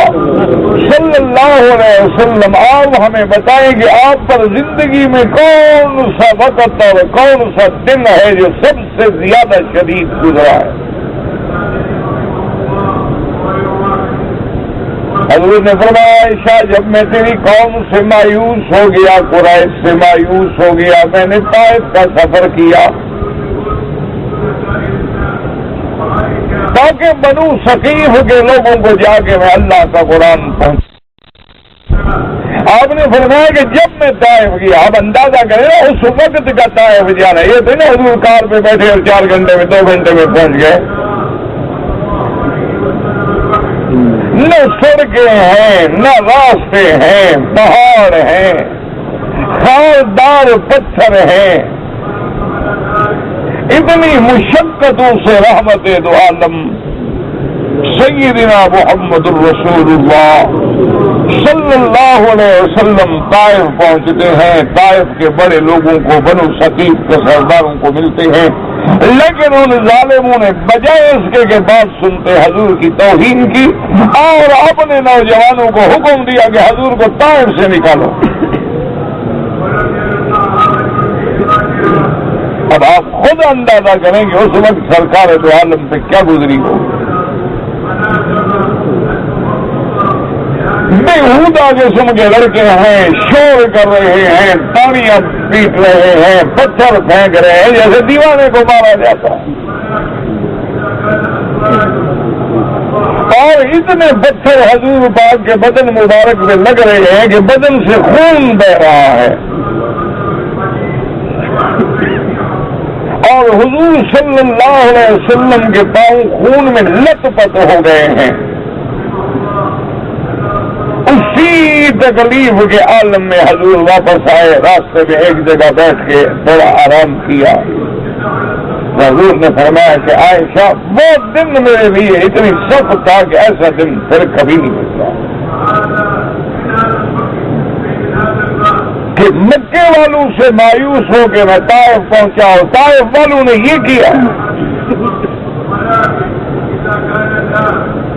Speaker 1: صلی اللہ علیہ وسلم آپ ہمیں بتائیں کہ آپ پر زندگی میں کون سا وقت اور کون سا دن ہے جو سب سے زیادہ شدید گزرا ہے. حضور نے فرمایا عائشہ جب میں تیری قوم سے مایوس ہو گیا، قریش سے مایوس ہو گیا، میں نے طائف کا سفر کیا تاکہ بنو ثقیف کے لوگوں کو جا کے میں اللہ کا قرآن پہنچ. آپ نے فرمایا کہ جب میں طائف گیا، آپ اندازہ کریں نا اس وقت کا طائف جانا، یہ تھے نا حضور کار پہ بیٹھے اور 4 گھنٹے میں 2 گھنٹے میں پہنچ گئے. نہ سڑکیں ہیں، نہ راستے ہیں، پہاڑ ہیں، خاردار پتھر ہیں. اتنی مشقتوں سے رحمت دو عالم سیدنا محمد الرسول اللہ صلی اللہ علیہ وسلم طائف پہنچتے ہیں. طائف کے بڑے لوگوں کو بنو ثقیف کے سرداروں کو ملتے ہیں، لیکن ان ظالموں نے بجائے اس کے کہ بات سنتے حضور کی توہین کی اور اپنے نوجوانوں کو حکم دیا کہ حضور کو طائف سے نکالو. اب آپ خود اندازہ کریں کہ اس وقت سرکار دو عالم پہ کیا گزری ہو. بےہودہ قسم کے لڑکے ہیں، شور کر رہے ہیں، تالیاں پیٹ رہے ہیں، پتھر پھینک رہے ہیں جیسے دیوانے کو مارا جاتا ہے. اور اتنے پتھر حضور پاک کے بدن مبارک میں لگ رہے ہیں کہ بدن سے خون بہ رہا ہے. اور حضور صلی اللہ علیہ وسلم کے پاؤں خون میں لت پت ہو گئے ہیں. اسی تکلیف کے عالم میں حضور واپس آئے، راستے میں ایک جگہ بیٹھ کے تھوڑا آرام کیا. حضور نے فرمایا کہ عائشہ وہ دن میرے لیے اتنی سخت تھا کہ ایسا دن پھر کبھی نہیں ملتا کہ مکے والوں سے مایوس ہو کے میں طائف پہنچا ہوں. طائف والوں نے یہ کیا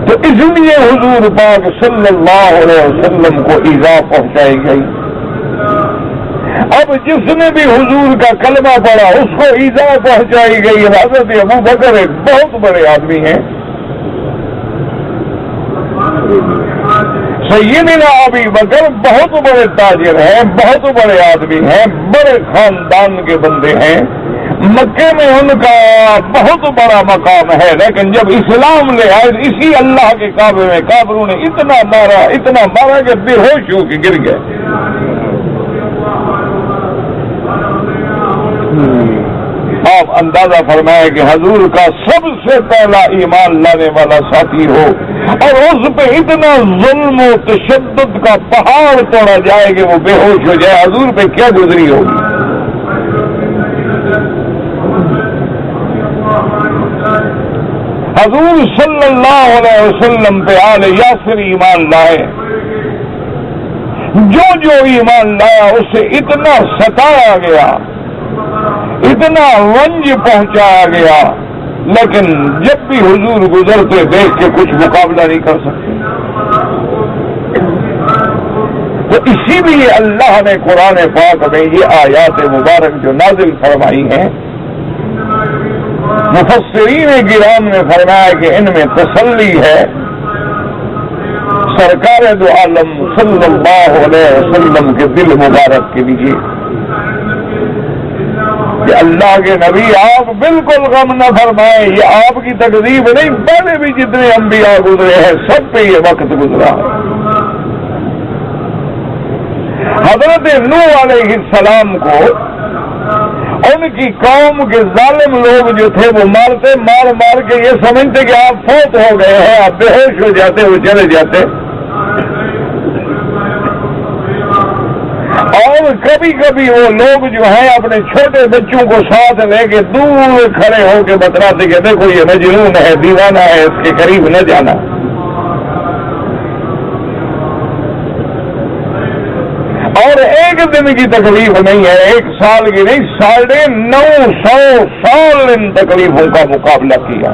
Speaker 1: تو اس لیے حضور پاک صلی اللہ علیہ وسلم کو ایذا پہنچائی گئی. اب جس نے بھی حضور کا کلمہ پڑھا اس کو ایذا پہنچائی گئی. حضرت ابو بکر ایک بہت بڑے آدمی ہیں، سیدنا ابی بکر بہت بڑے تاجر ہیں، بہت بڑے آدمی ہیں، بڑے خاندان کے بندے ہیں. مکے میں ان کا بہت بڑا مقام ہے، لیکن جب اسلام لے آئے اسی اللہ کے کعبے میں کافروں نے اتنا مارا کہ بے ہوش ہو کے گر گئے. آپ اندازہ فرمائے کہ حضور کا سب سے پہلا ایمان لانے والا ساتھی ہو اور اس پہ اتنا ظلم و تشدد کا پہاڑ توڑا جائے کہ وہ بے ہوش ہو جائے، حضور پہ کیا گزری ہوگی. حضور صلی اللہ علیہ وسلم پہ آل یاسر ایمان لائے، جو ایمان لایا اسے اتنا ستایا گیا، اتنا رنج پہنچایا گیا، لیکن جب بھی حضور گزرتے دیکھ کے کچھ مقابلہ نہیں کر سکتے۔ تو اسی لیے اللہ نے قرآن پاک میں یہ آیات مبارک جو نازل فرمائی ہیں، مفسرین کرام نے فرمایا کہ ان میں تسلی ہے سرکار دو عالم صلی اللہ علیہ وسلم کے دل مبارک کے لیے کہ اللہ کے نبی آپ بالکل غم نہ فرمائیں، یہ آپ کی تکلیف نہیں، پہلے بھی جتنے انبیاء گزرے ہیں سب پہ یہ وقت گزرا ہے۔ حضرت نوح علیہ السلام کو ان کی قوم کے ظالم لوگ جو تھے وہ مار مار کے یہ سمجھتے کہ آپ فوت ہو گئے ہیں، آپ بے ہوش ہو جاتے، وہ چلے جاتے، اور کبھی کبھی وہ لوگ جو ہیں اپنے چھوٹے بچوں کو ساتھ لے کے دور کھڑے ہو کے بتلاتے کہ دیکھو یہ مجنون ہے، دیوانہ ہے، اس کے قریب نہ جانا۔ اور ایک دن کی تکلیف نہیں ہے، ایک سال کی نہیں، 950 سال ان تکلیفوں کا مقابلہ کیا۔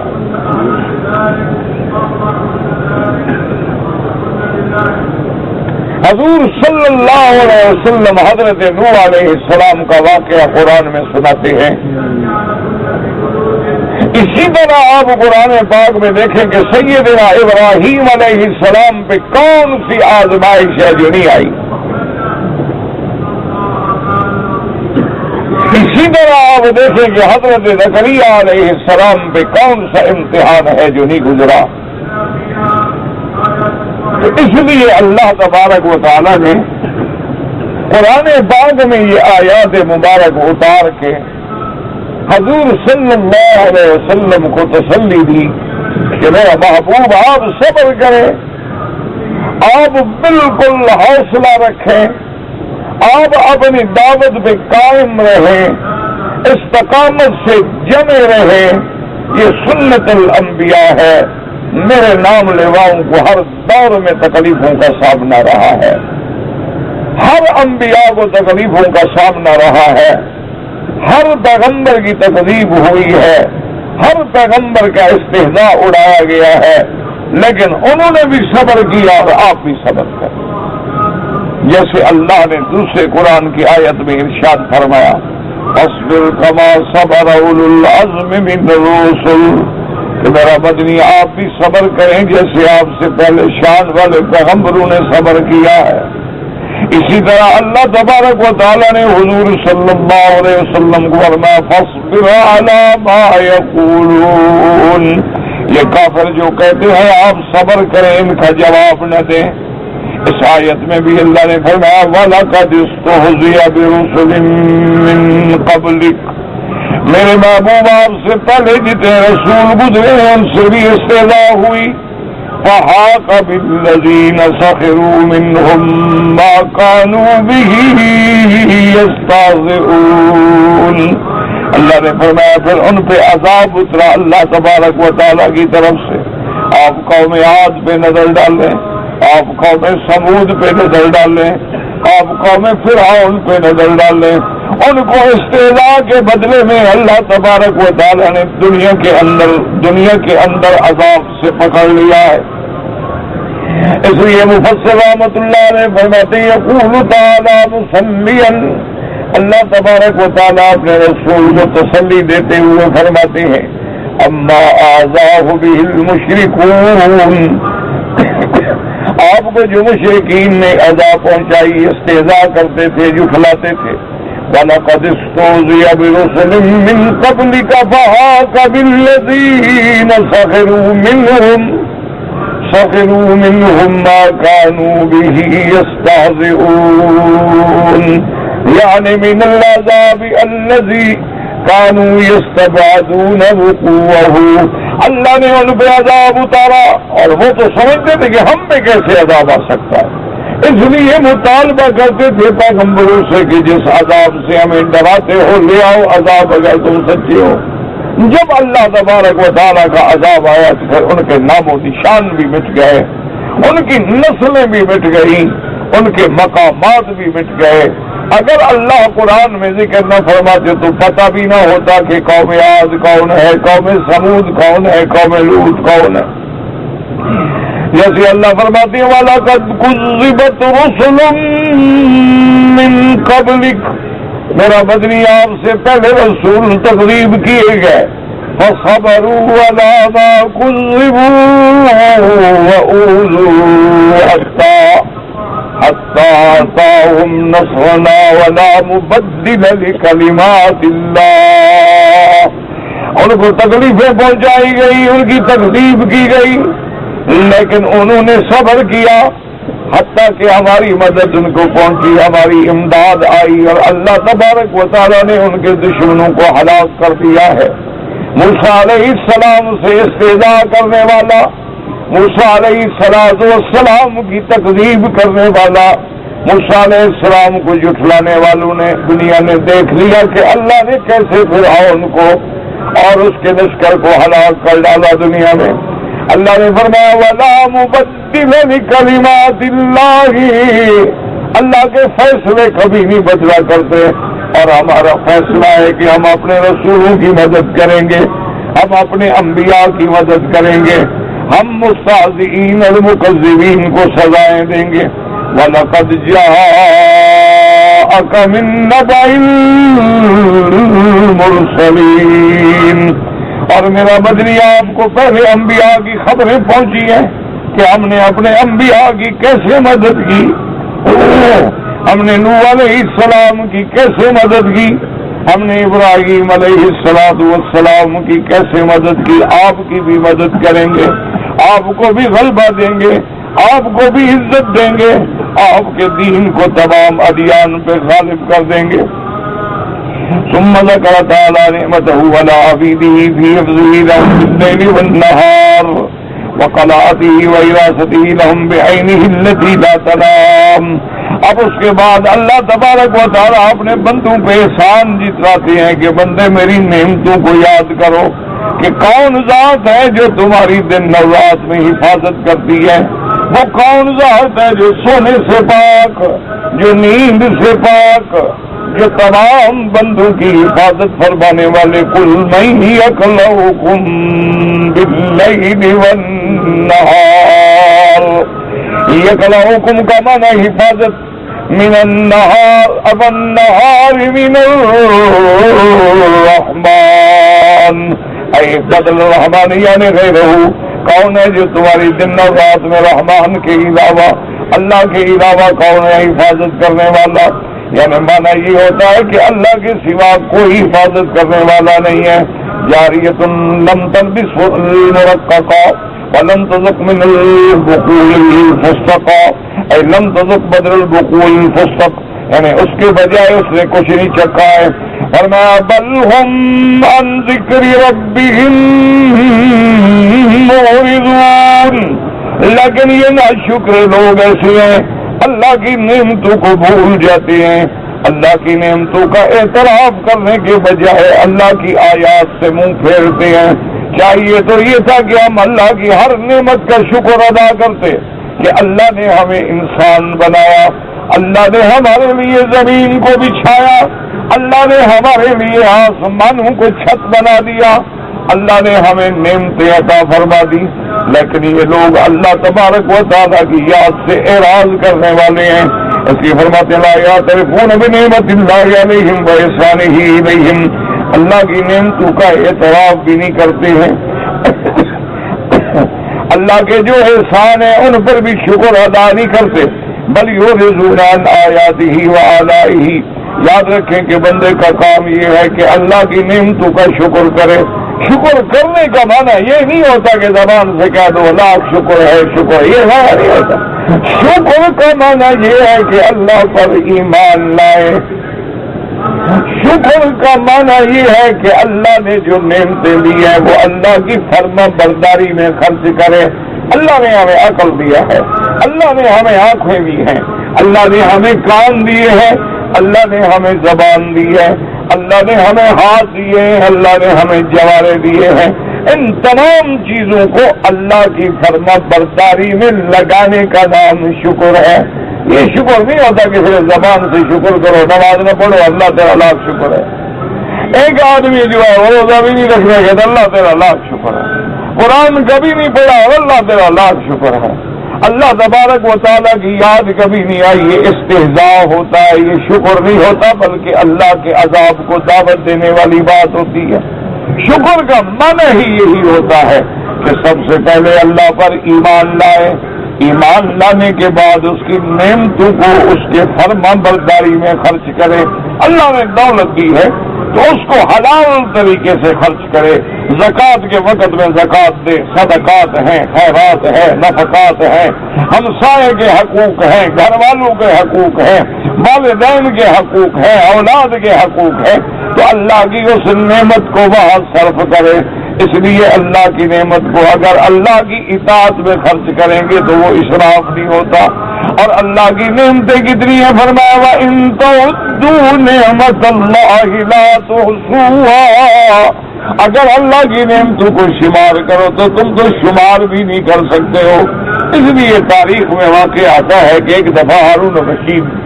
Speaker 1: حضور صلی اللہ علیہ وسلم حضرت نوح علیہ السلام کا واقعہ قرآن میں سناتے ہیں۔ اسی طرح آپ قرآن پاک میں دیکھیں کہ سیدنا ابراہیم علیہ السلام پہ کون سی آزمائش ہے جو نہیں آئی۔ اسی طرح آپ دیکھیں کہ حضرت زکریا علیہ السلام پہ کون سا امتحان ہے جو نہیں گزرا۔ اس لیے اللہ تبارک و تعالی نے قرآن پاک میں یہ آیات مبارک اتار کے حضور صلی اللہ علیہ وسلم کو تسلی دی کہ میرا محبوب آپ صبر کریں، آپ بالکل حوصلہ رکھیں، آپ اپنی دعوت پہ قائم رہیں، استقامت سے جمے رہیں، یہ سنت الانبیاء ہے۔ میرے نام لیواؤں کو ہر دور میں تکلیفوں کا سامنا رہا ہے، ہر انبیاء کو تکلیفوں کا سامنا رہا ہے، ہر پیغمبر کی تکلیف ہوئی ہے، ہر پیغمبر کا استہزاء اڑایا گیا ہے، لیکن انہوں نے بھی صبر کیا اور آپ بھی صبر کریں۔ جیسے اللہ نے دوسرے قرآن کی آیت میں ارشاد فرمایا اصبر کما صبر اولو العزم من الرسل، کہ میرا مدنی آپ بھی صبر کریں جیسے آپ سے پہلے شان والے پیغمبروں نے صبر کیا ہے۔ اسی طرح اللہ تبارک و تعالیٰ نے حضور صلی اللہ علیہ وسلم کو فرمایا فاصبر علی ما یقولون، یہ کافر جو کہتے ہیں آپ صبر کریں، ان کا جواب نہ دیں۔ اس آیت میں بھی اللہ نے فرمایا وَلَقَدِ اسْتُهْزِئَ بِرُسُلٍ مِّن قَبْلِكَ، میرے محبوب آپ سے پہلے جتنے رسول گزرے ہیں ان سے بھی استہزاء ہوئی۔ فَحَاقَ بِالَّذِينَ سَخِرُوا مِنْهُمْ مَا كَانُوا بِهِ يَسْتَهْزِئُونَ، اللہ نے فرمایا پھر ان پہ عذاب اترا اللہ تبارک و تعالیٰ کی طرف سے۔ آپ قوم عاد پہ نظر ڈالیں، آپ قوم سمود پہ نظر ڈالیں، آپ قوم فرعون پہ نظر ڈالیں، ان کو استہزاء کے بدلے میں اللہ تبارک و تعالیٰ نے دنیا کے اندر عذاب سے پکڑ لیا ہے۔ اس لیے مفسر رحمۃ اللہ علیہ فرماتے ہیں یقول تعالیٰ مصلیا، اللہ تبارک و تعالیٰ اپنے رسول کو تسلی دیتے ہوئے فرماتے ہیں اما آذاہ بہ المشرکون، آپ کو جو مشرکین نے اذا پہنچائی، استہزاء کرتے تھے، جھٹلاتے تھے، وَلَقَدِ اسْتُهْزِئَ بِرُسُلٍ مِّن قَبْلِكَ فَحَاقَ بِالَّذِينَ سَخِرُوا مِنْهُمْ مَا كَانُوا بِهِ يَسْتَهْزِئُونَ، یعنی من العذاب الذي كانوا يستبعدون وقوعه، اللہ نے ان پہ عذاب اتارا اور وہ تو سمجھتے تھے کہ ہم پہ کیسے عذاب آ سکتا ہے، اس لیے مطالبہ کرتے تھے پیغمبروں سے کہ جس عذاب سے ہمیں ڈراتے ہو لے آؤ عذاب اگر تم سچے ہو۔ جب اللہ تبارک و تعالیٰ کا عذاب آیا تو پھر ان کے نام و نشان بھی مٹ گئے، ان کی نسلیں بھی مٹ گئی، ان کے مقامات بھی مٹ گئے. اگر اللہ قرآن میں ذکر نہ فرماتے تو پتہ بھی نہ ہوتا کہ قوم عاد کون ہے, قوم سمود کون ہے, قوم لوط کون ہے. جیسے اللہ فرماتے ہیں وَلَقَدْ كُذِّبَتْ رُسُلٌ مِّن قَبْلِكَ, میرا مدنی آپ سے پہلے رسول تکذیب کیے گئے. فَصَبَرُوا عَلَىٰ مَا كُذِّبُوا وَأُوذُوا حَتَّىٰ أَتَاهُمْ نَصْرُنَا وَلَا مُبَدِّلَ لِكَلِمَاتِ اللَّهِ. ان کو تکلیفیں پہنچائی گئی, ان کی تکذیب کی گئی, لیکن انہوں نے صبر کیا حتیٰ کہ ہماری مدد ان کو پہنچی, ہماری امداد آئی, اور اللہ تبارک و تعالیٰ نے ان کے دشمنوں کو ہلاک کر دیا ہے. موسیٰ علیہ السلام سے استہزاء کرنے والا, موسیٰ علیہ السلام کی تکذیب کرنے والا, موسیٰ علیہ السلام کو جھٹلانے والوں نے دنیا نے دیکھ لیا کہ اللہ نے کیسے فرعون کو اور اس کے لشکر کو ہلاک کر ڈالا دنیا میں. اللہ نے فرمایا وَلَا مُبَدِّلَ لِكَلِمَاتِ اللَّهِ, اللہ کے فیصلے کبھی نہیں بدلا کرتے, اور ہمارا فیصلہ ہے کہ ہم اپنے رسولوں کی مدد کریں گے, ہم اپنے انبیاء کی مدد کریں گے, ہم مستہزئین اور مکذبین کو سزائیں دیں گے. وَلَقَدْ جَاءَكَ مِن نَّبَإِ الْمُرْسَلِينَ, اور میرا مدنی آپ کو پہلے انبیاء کی خبریں پہنچی ہیں کہ ہم نے اپنے انبیاء کی کیسے مدد کی. ہم نے نوح علیہ السلام کی کیسے مدد کی, ہم نے ابراہیم علیہ السلام کی کیسے مدد کی. آپ کی بھی مدد کریں گے, آپ کو بھی غلبہ دیں گے, آپ کو بھی عزت دیں گے, آپ کے دین کو تمام ادیان پہ غالب کر دیں گے. ثم ذكر تعالى نعمته على عبيده في حفظه لهم بالليل والنهار وقلاته وإراسته لهم بعينه التي لا تنام. اب اس کے بعد اللہ تبارک و تعالیٰ اپنے بندوں پہ احسان جتلاتے ہیں کہ بندے میری نعمتوں کو یاد کرو کہ کون ذات ہے جو تمہاری دن اور رات میں حفاظت کرتی ہے. وہ کون ذات ہے جو سونے سے پاک, جو نیند سے پاک, جو تمام بندوں کی حفاظت فرمانے والے. قُلْ مَن يَكْلَؤُكُم بِاللَّيْلِ وَالنَّهَارِ, يَكْلَؤُكُم کا معنی حفاظت, من النہار اب النہار من الرحمن اے بدل الرحمن یعنی غیرہ. کون ہے جو تمہاری دن اور رات میں رحمان کے علاوہ, اللہ کے علاوہ کون ہے حفاظت کرنے والا. یعنی معنی یہ ہوتا ہے کہ اللہ کے سوا کوئی حفاظت کرنے والا نہیں ہے. جاریۃ لم تلبس المرققا ولم تذق من البقول الفسقا, اے لم تذق بدل البقول الفسق, یعنی اس کے بجائے اس نے کچھ نہیں چکھا ہے. فرمایا بل ہم عن ذکر ربہم معرضون, لیکن یہ ناشکر لوگ ایسے ہیں اللہ کی نعمتوں کو بھول جاتے ہیں. اللہ کی نعمتوں کا اعتراف کرنے کے بجائے اللہ کی آیات سے منہ پھیرتے ہیں. چاہیے تو یہ تھا کہ ہم اللہ کی ہر نعمت کا شکر ادا کرتے کہ اللہ نے ہمیں انسان بنایا, اللہ نے ہمارے لیے زمین کو بچھایا, اللہ نے ہمارے لیے آسمانوں کو چھت بنا دیا, اللہ نے ہمیں نعمتیں عطا فرما دی. لیکن یہ لوگ اللہ تبارک و تعالیٰ کی یاد سے اعراض کرنے والے ہیں. اس کی فرماتے لا یعترفون بنعمت اللہ علیہم واحسانہ الیہم, اللہ کی نعمتوں کا اعتراف بھی نہیں کرتے ہیں. اللہ کے جو احسان ہیں ان پر بھی شکر ادا نہیں کرتے. بل یعرضون عن آیاتہ وآلائہ, یاد رکھیں کہ بندے کا کام یہ ہے کہ اللہ کی نعمتوں کا شکر کرے. شکر کرنے کا معنی یہ نہیں ہوتا کہ زبان سے کہہ دو لاکھ شکر ہے شکر, یہ معنی نہیں ہوتا. شکر کا معنی یہ ہے کہ اللہ پر ایمان لائے. شکر کا معنی یہ ہے کہ اللہ نے جو نعمتیں دی ہیں وہ اللہ کی فرما برداری میں خرچ کرے. اللہ نے ہمیں عقل دیا ہے, اللہ نے ہمیں آنکھیں دی ہیں, اللہ نے ہمیں کان دیے ہیں, اللہ نے ہمیں زبان دی ہے, اللہ نے ہمیں ہاتھ دیے ہیں, اللہ نے ہمیں جوارے دیے ہیں. ان تمام چیزوں کو اللہ کی فرما برداری میں لگانے کا نام شکر ہے. یہ شکر نہیں ہوتا کہ صرف زبان سے شکر کرو، نماز نہ پڑھو اللہ تیرا لاکھ شکر ہے. ایک آدمی جو ہے وہ روزہ بھی نہیں رکھنے گا تو اللہ تیرا لاکھ شکر ہے. قرآن کبھی نہیں پڑھا اللہ تیرا لاکھ شکر ہے. اللہ تبارک و تعالیٰ کی یاد کبھی نہیں آئی، یہ استہزاء ہوتا ہے، یہ شکر نہیں ہوتا، بلکہ اللہ کے عذاب کو دعوت دینے والی بات ہوتی ہے. شکر کا معنی ہی یہی ہوتا ہے کہ سب سے پہلے اللہ پر ایمان لائے، ایمان لانے کے بعد اس کی نعمتوں کو اس کے فرما برداری میں خرچ کرے. اللہ نے دولت دی ہے تو اس کو حلال طریقے سے خرچ کرے. زکوٰۃ کے وقت میں زکوٰۃ دے، صدقات ہیں، خیرات ہیں، نفقات ہیں، ہمسائے کے حقوق ہیں، گھر والوں کے حقوق ہیں، والدین کے حقوق ہیں، اولاد کے حقوق ہیں. تو اللہ کی اس نعمت کو وہاں صرف کرے. اس لیے اللہ کی نعمت کو اگر اللہ کی اطاعت میں خرچ کریں گے تو وہ اسراف نہیں ہوتا. اور اللہ کی نعمتیں کتنی ہیں فرمایا وَإِن تَعُدُّوا نِعْمَتَ اللَّهِ لَا تُحْصُوهَا. اگر اللہ کی نعمتوں کو شمار کرو تو تم تو شمار بھی نہیں کر سکتے ہو. اس لیے تاریخ میں واقع آتا ہے کہ ایک دفعہ ہارون رشید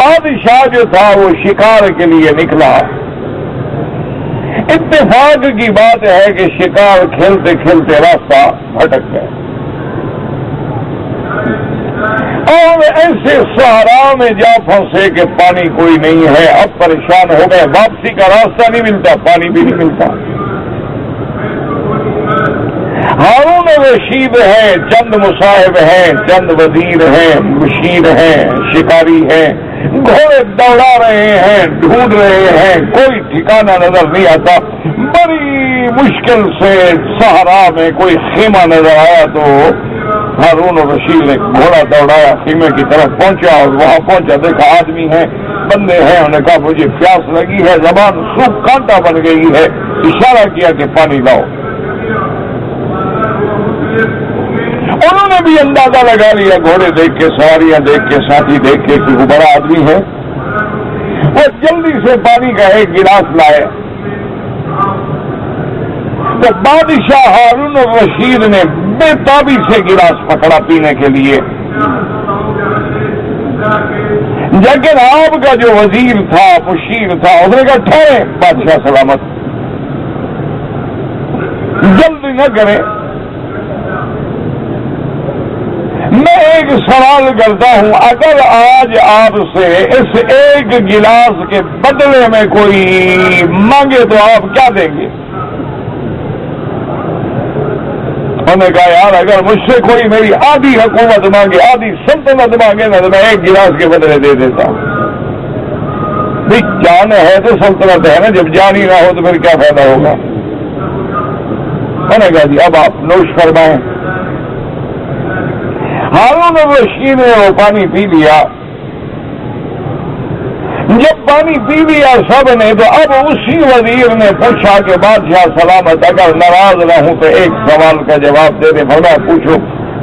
Speaker 1: بادشاہ جو تھا وہ شکار کے لیے نکلا. اتفاق کی بات ہے کہ شکار کھیلتے کھیلتے راستہ بھٹک گئے اور ایسے صحرا میں جا پھنسے کہ پانی کوئی نہیں ہے. اب پریشان ہو گئے، واپسی کا راستہ نہیں ملتا، پانی بھی نہیں ملتا. ہارون رشید ہیں، چند مصاحب ہیں، چند وزیر ہیں، مشیر ہیں، شکاری ہیں، گھوڑے دوڑا رہے ہیں، ڈھونڈ رہے ہیں، کوئی ٹھکانہ نظر نہیں آتا. بڑی مشکل سے صحرا میں کوئی خیمہ نظر آیا تو ہارون رشید نے گھوڑا دوڑایا، خیمے کی طرف پہنچا اور وہاں پہنچا دیکھا آدمی ہیں، بندے ہیں. انہوں نے کہا مجھے پیاس لگی ہے، زبان سوکھ کانٹا بن گئی ہے. اشارہ کیا کہ پانی لاؤ. انہوں نے بھی اندازہ لگا لیا، گھوڑے دیکھ کے، سواریاں دیکھ کے، ساتھی دیکھ کے کہ وہ بڑا آدمی ہے. وہ جلدی سے پانی کا ایک گلاس لائے تو بادشاہ ہارون رشید نے بے تابی سے گلاس پکڑا پینے کے لیے. لیکن آپ کا جو وزیر تھا، مشیر تھا، اس نے کہا ٹھہرے بادشاہ سلامت، جلدی نہ کریں. میں ایک سوال کرتا ہوں، اگر آج آپ سے اس ایک گلاس کے بدلے میں کوئی مانگے تو آپ کیا دیں گے؟ انہوں نے کہا یار اگر مجھ سے کوئی میری آدھی حکومت مانگے، آدھی سلطنت مانگے نا تو میں ایک گلاس کے بدلے دے دیتا ہوں. بھئی جان ہے تو سلطنت ہے نا، جب جان ہی نہ ہو تو پھر کیا فائدہ ہوگا. انہوں نے کہا جی اب آپ نوش فرمائیں. ہارون رشید نے وہ پانی پی لیا. جب پانی پی لیا سب نے تو اب اسی وزیر نے پوچھا کہ بادشاہ سلامت اگر ناراض نہ ہوں تو ایک سوال کا جواب دے دے. بھلا پوچھو.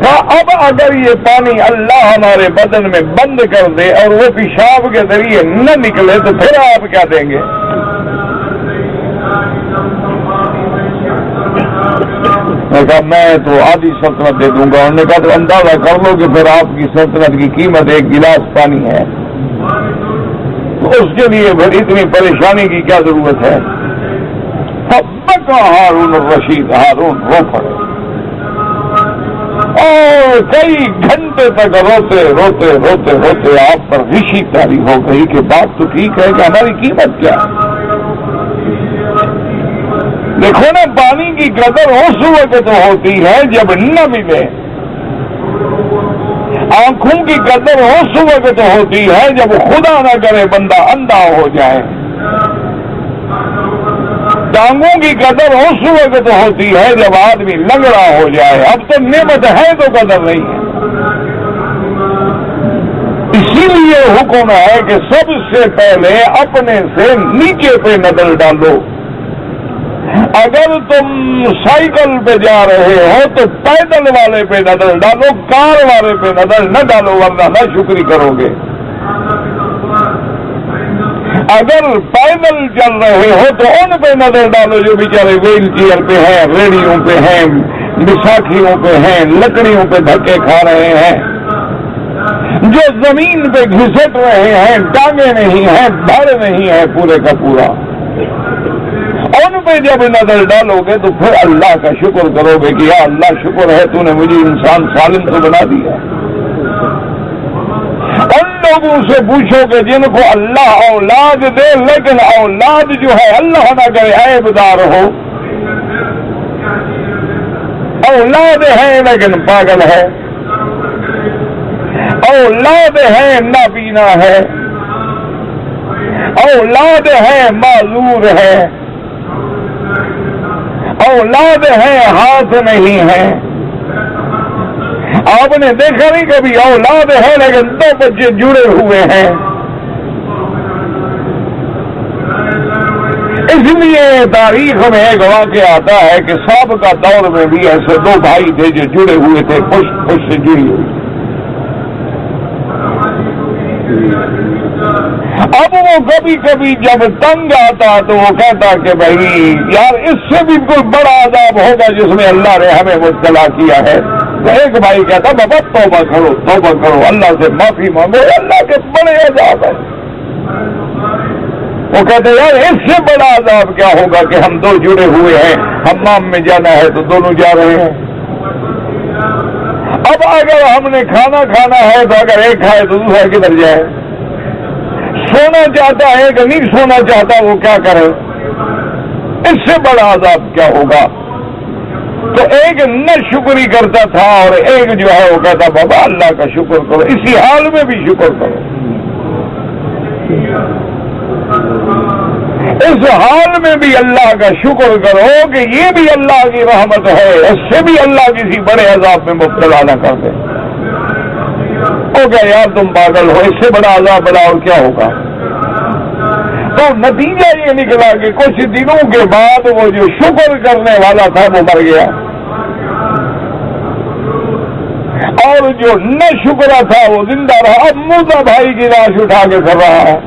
Speaker 1: کہا اب اگر یہ پانی اللہ ہمارے بدن میں بند کر دے اور وہ پیشاب کے ذریعے نہ نکلے تو پھر آپ کیا دیں گے؟ میں کہا میں تو آدھی سلطنت دے دوں گا. انہوں نے کہا تو اندازہ کر لو کہ پھر آپ کی سلطنت کی قیمت ایک گلاس پانی ہے، تو اس کے لیے پھر اتنی پریشانی کی کیا ضرورت ہے؟ ہارون رشید ہارون رو پڑے اور کئی گھنٹے تک روتے روتے روتے روتے آپ پر غشی طاری ہو گئی کہ بات تو ٹھیک ہے کہ ہماری قیمت کیا ہے. دیکھو نا پانی کی قدر اس وقت ہوتی ہے جب نہ ملے. آنکھوں کی قدر اس وقت ہوتی ہے جب خدا نہ کرے بندہ اندھا ہو جائے. ٹانگوں کی قدر اس وقت ہوتی ہے جب آدمی لنگڑا ہو جائے. اب تو نعمت ہے تو قدر نہیں ہے. اسی لیے حکم ہے کہ سب سے پہلے اپنے سے نیچے پہ نظر ڈالو. اگر تم سائیکل پہ جا رہے ہو تو پیدل والے پہ نظر ڈالو، کار والے پہ نظر نہ ڈالو ورنہ نہ شکری کرو گے. اگر پیدل چل رہے ہو تو ان پہ نظر ڈالو جو بیچارے ویل چیئر پہ ہیں، ریڑیوں پہ ہیں، بیساکھیوں پہ ہیں، لکڑیوں پہ دھکے کھا رہے ہیں. جو زمین پہ گھسٹ رہے ہیں، ٹانگیں نہیں ہیں، دھڑ نہیں ہے پورے کا پورا، ان پہ جب نظر ڈالو گے تو پھر اللہ کا شکر کرو گے کہ یا اللہ شکر ہے تو نے مجھے انسان سالم تو بنا دیا۔ ان لوگوں سے پوچھو کہ جن کو اللہ اولاد دے لیکن اولاد جو ہے اللہ نہ کرے عیب دار ہو، اولاد ہے لیکن پاگل ہے، اولاد ہے نابینا ہے، اولاد ہے معذور ہے، اولاد ہے ہاتھ نہیں ہے۔ آپ نے دیکھا نہیں کبھی اولاد ہے لیکن 2 بچے جڑے ہوئے ہیں؟ اس لیے تاریخ میں ایک واقعہ آتا ہے کہ سابقہ دور میں بھی ایسے 2 بھائی تھے جو جڑے ہوئے تھے، پشت سے جڑی ہوئی۔ اب وہ کبھی کبھی جب تنگ آتا تو وہ کہتا کہ بھائی یار اس سے بھی کوئی بڑا عذاب ہوگا جس میں اللہ نے ہمیں مبتلا کیا ہے۔ تو ایک بھائی کہتا بابا توبہ کرو، توبہ کرو، اللہ سے معافی مانگو، اللہ کے بڑے عذاب ہے۔ وہ کہتے یار اس سے بڑا عذاب کیا ہوگا کہ ہم 2 جڑے ہوئے ہیں، حمام میں جانا ہے تو دونوں جا رہے ہیں۔ اب اگر ہم نے کھانا کھانا ہے تو اگر ایک کھائے تو دوسرا کدھر جائے؟ سونا چاہتا ہے کہ نہیں سونا چاہتا، وہ کیا کرے؟ اس سے بڑا عذاب کیا ہوگا؟ تو ایک نہ شکری کرتا تھا اور ایک جو ہے وہ کہتا بابا اللہ کا شکر کرو، اسی حال میں بھی شکر کرو، اس حال میں بھی اللہ کا شکر کرو کہ یہ بھی اللہ کی رحمت ہے، اس سے بھی اللہ کسی بڑے عذاب میں مبتلا نہ کر دے۔ ہو گیا یار تم پاگل ہو، اس سے بڑا عذاب بڑا اور کیا ہوگا؟ تو نتیجہ یہ نکلا کہ کچھ دنوں کے بعد وہ جو شکر کرنے والا تھا وہ مر گیا، اور جو نہ شکرا تھا وہ زندہ رہا۔ اب موسیٰ بھائی کی لاش اٹھا کے کر رہا ہے۔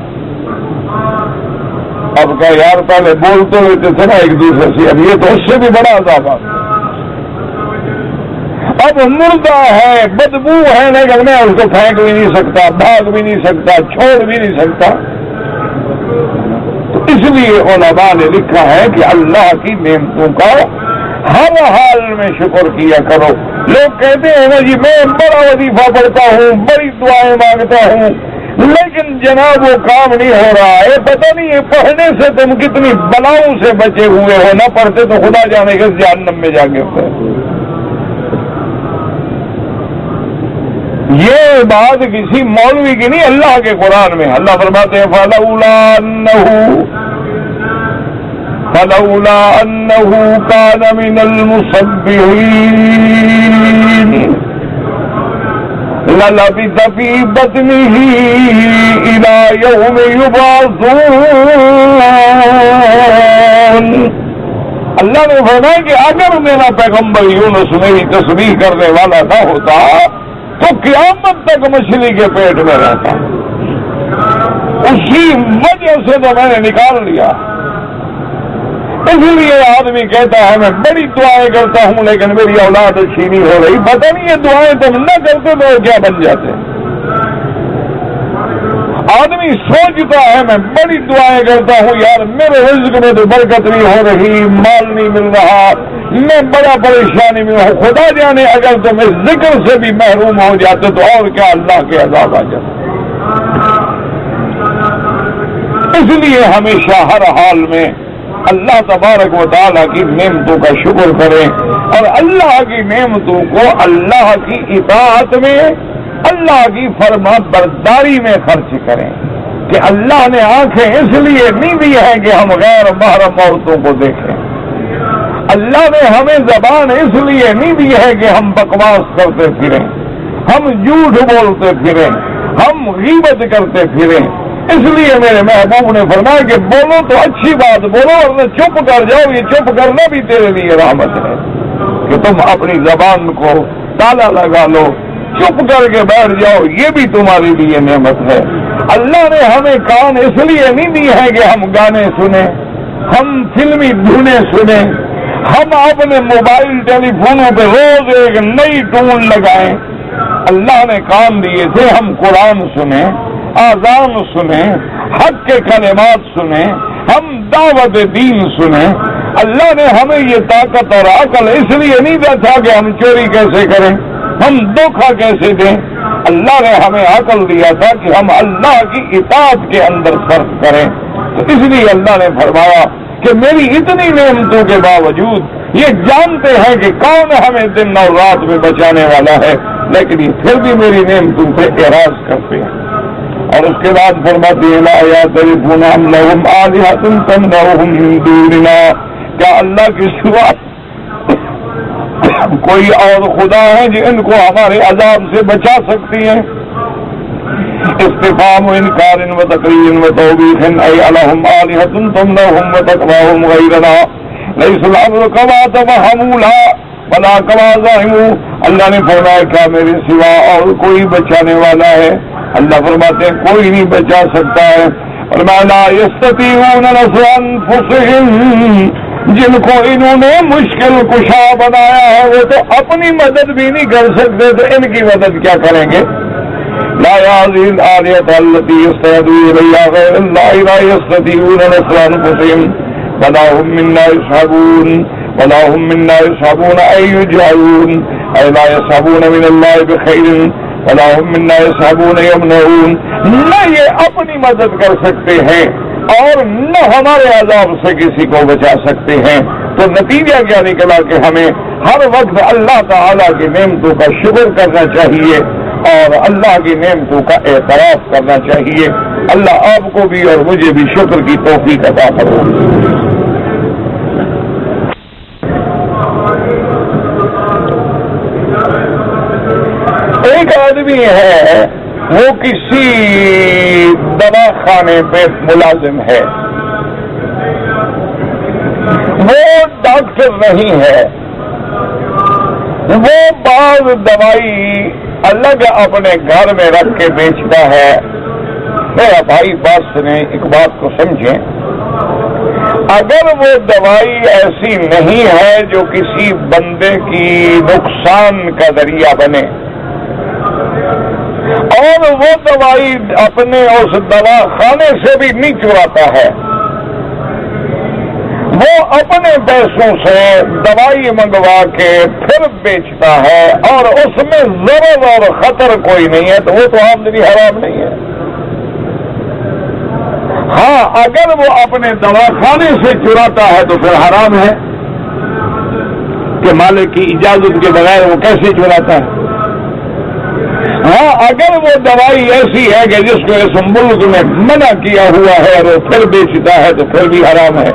Speaker 1: اب کہا یار پہلے بولتے ہوئے تھے نا ایک دوسرے سے، اب یہ تو اس سے بھی بڑا عذاب ہے۔ اب مردہ ہے، بدبو ہے، لیکن میں اس کو پھینک بھی نہیں سکتا، بھاگ بھی نہیں سکتا، چھوڑ بھی نہیں سکتا۔ تو اس لیے علماء نے لکھا ہے کہ اللہ کی نعمتوں کا ہر حال میں شکر کیا کرو۔ لوگ کہتے ہیں نا جی میں بڑا وظیفہ پڑھتا ہوں، بڑی دعائیں مانگتا ہوں، لیکن جناب وہ کام نہیں ہو رہا ہے۔ پتہ نہیں ہے پڑھنے سے تم کتنی بلاؤں سے بچے ہوئے ہو، نہ پڑھتے تو خدا جانے کے جہنم میں جا کے ہوتے۔ یہ بات کسی مولوی کی نہیں، اللہ کے قرآن میں اللہ فرماتے ہیں فلولا انه كان من المسبحين للبث في بطنه الى يوم يبعثون۔ اللہ نے فرمایا کہ اگر میرا پیغمبر یونس میری تسبیح کرنے والا نہ ہوتا تو قیامت تک مچھلی کے پیٹ میں رہتا، اسی وجہ سے تو میں نے نکال لیا۔ اس لیے آدمی کہتا ہے میں بڑی دعائیں کرتا ہوں لیکن میری اولاد اچھی نہیں ہو رہی۔ پتہ نہیں یہ دعائیں تم نہ کرتے تو کیا بن جاتے۔ آدمی سوچتا ہے میں بڑی دعائیں کرتا ہوں یار میرے رزق میں تو برکت نہیں ہو رہی، مال نہیں مل رہا، میں بڑا پریشانی میں ہوں، خدا جانے اگر تم اس ذکر سے بھی محروم ہو جاتے تو اور کیا اللہ کے عذاب آ جاتے۔ اس لیے ہمیشہ ہر حال میں اللہ تبارک و تعالیٰ کی نعمتوں کا شکر کریں اور اللہ کی نعمتوں کو اللہ کی اطاعت میں، اللہ کی فرما برداری میں خرچ کریں۔ کہ اللہ نے آنکھیں اس لیے نہیں دی ہے کہ ہم غیر محرم عورتوں کو دیکھیں، اللہ نے ہمیں زبان اس لیے نہیں دی ہے کہ ہم بکواس کرتے پھریں، ہم جھوٹ بولتے پھریں، ہم غیبت کرتے پھریں۔ اس لیے میرے محبوب نے فرمایا کہ بولو تو اچھی بات بولو ورنہ چپ کر جاؤ، یہ چپ کرنا بھی تیرے لیے رحمت ہے کہ تم اپنی زبان کو تالا لگا لو، چپ کر کے بیٹھ جاؤ، یہ بھی تمہارے لیے نعمت ہے۔ اللہ نے ہمیں کان اس لیے نہیں دی ہے کہ ہم گانے سنیں، ہم فلمی دھنیں سنیں، ہم اپنے موبائل ٹیلی فونوں پہ روز ایک نئی ٹون لگائیں، اللہ نے کام دیے تھے ہم قرآن سنیں، آذان سنیں، حق کے کلمات سنیں، ہم دعوت دین سنیں۔ اللہ نے ہمیں یہ طاقت اور عقل اس لیے نہیں دیا تھا کہ ہم چوری کیسے کریں، ہم دھوکہ کیسے دیں۔ اللہ نے ہمیں عقل دیا تھا کہ ہم اللہ کی اطاعت کے اندر صرف کریں۔ تو اس لیے اللہ نے فرمایا کہ میری اتنی نعمتوں کے باوجود یہ جانتے ہیں کہ کون ہمیں دن اور رات میں بچانے والا ہے، لیکن یہ پھر بھی میری نعمتوں پہ اعراض کرتے ہیں۔ اور اس کے بعد فرماتے ہیں لا یعترفون ام لهم آلہۃ تمنعهم من دوننا، کیا اللہ کے سوا کوئی اور خدا ہے جو ان کو ہمارے عذاب سے بچا سکتی ہیں؟ استفہام انکار و تقریر و توبیخ ای لهم آلہۃ تمنعهم وتقواهم غیرنا لیس الامر کما توہموا بلا کما زعموا۔ اللہ نے فرمایا کیا میرے سوا اور کوئی بچانے والا ہے؟ اللہ فرماتے ہیں کوئی نہیں بچا سکتا ہے۔ اور میں لا یستطیعون نصر انفسهم، جن کو انہوں نے مشکل کشا بنایا ہے وہ تو اپنی مدد بھی نہیں کر سکتے، تو ان کی مدد کیا کریں گے؟ لا هذه الآلهة التي يستندون إليها غير الله لا يستطيعون نصر أنفسهم ولا هم منا يصحبون ولا هم منا يصحبون أي يجعلون أي لا يصحبون من الله بخير ولا هم منا يصحبون يمنعون۔ نہ یہ اپنی مدد کر سکتے ہیں اور نہ ہمارے عذاب سے کسی کو بچا سکتے ہیں۔ تو نتیجہ کیا نکلا کہ ہمیں ہر وقت اللہ تعالیٰ کی نعمتوں کا شکر کرنا چاہیے اور اللہ کی نعمتوں کا اعتراف کرنا چاہیے۔ اللہ آپ کو بھی اور مجھے بھی شکر کی توفیق عطا فرمائے۔ ایک آدمی ہے وہ کسی دواخانے پہ ملازم ہے، وہ ڈاکٹر نہیں ہے، وہ بعض دوائی الگ اپنے گھر میں رکھ کے بیچتا ہے۔ میرا بھائی بات سنیں، ایک بات کو سمجھیں، اگر وہ دوائی ایسی نہیں ہے جو کسی بندے کی نقصان کا ذریعہ بنے اور وہ دوائی اپنے اس دواخانے سے بھی نہیں چراتا ہے، وہ اپنے پیسوں سے دوائی منگوا کے پھر بیچتا ہے اور اس میں ضرر اور خطر کوئی نہیں ہے، تو وہ تو آمدنی حرام نہیں ہے۔ ہاں اگر وہ اپنے دواخانے سے چراتا ہے تو پھر حرام ہے کہ مالک کی اجازت کے بغیر وہ کیسے چراتا ہے۔ ہاں اگر وہ دوائی ایسی ہے کہ جس کو اس ملک میں منع کیا ہوا ہے اور وہ پھر بیچتا ہے تو پھر بھی حرام ہے۔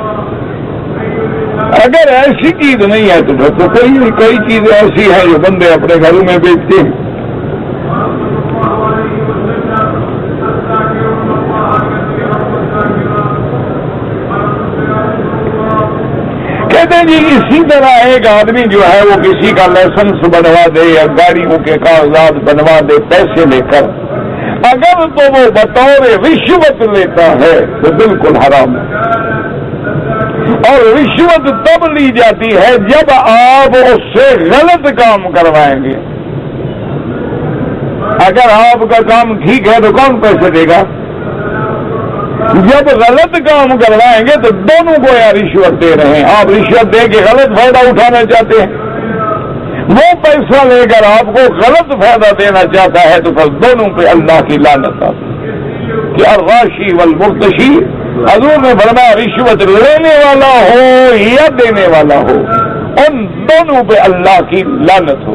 Speaker 1: اگر ایسی چیز نہیں ہے تو پھر تو کئی چیزیں ایسی ہیں جو بندے اپنے گھروں میں بیچتے ہیں۔ کہتے ہیں جی اسی طرح ایک آدمی جو ہے وہ کسی کا لائسنس بنوا دے یا گاڑیوں کے کاغذات بنوا دے پیسے لے کر، اگر تو وہ بطور رشوت لیتا ہے تو بالکل حرام ہے۔ اور رشوت تب لی جاتی ہے جب آپ اس سے غلط کام کروائیں گے۔ اگر آپ کا کام ٹھیک ہے تو کون پیسے دے گا؟ جب غلط کام کروائیں گے تو دونوں کو یا رشوت دے رہے ہیں، آپ رشوت دے کے غلط فائدہ اٹھانا چاہتے ہیں، وہ پیسہ لے کر آپ کو غلط فائدہ دینا چاہتا ہے، تو پھر دونوں پہ اللہ کی لعنت آتی ہے کہ الراشی والمرتشی۔ حضور نے فرمایا رشوت لینے والا ہو یا دینے والا ہو، ان دونوں پہ اللہ کی لعنت ہو۔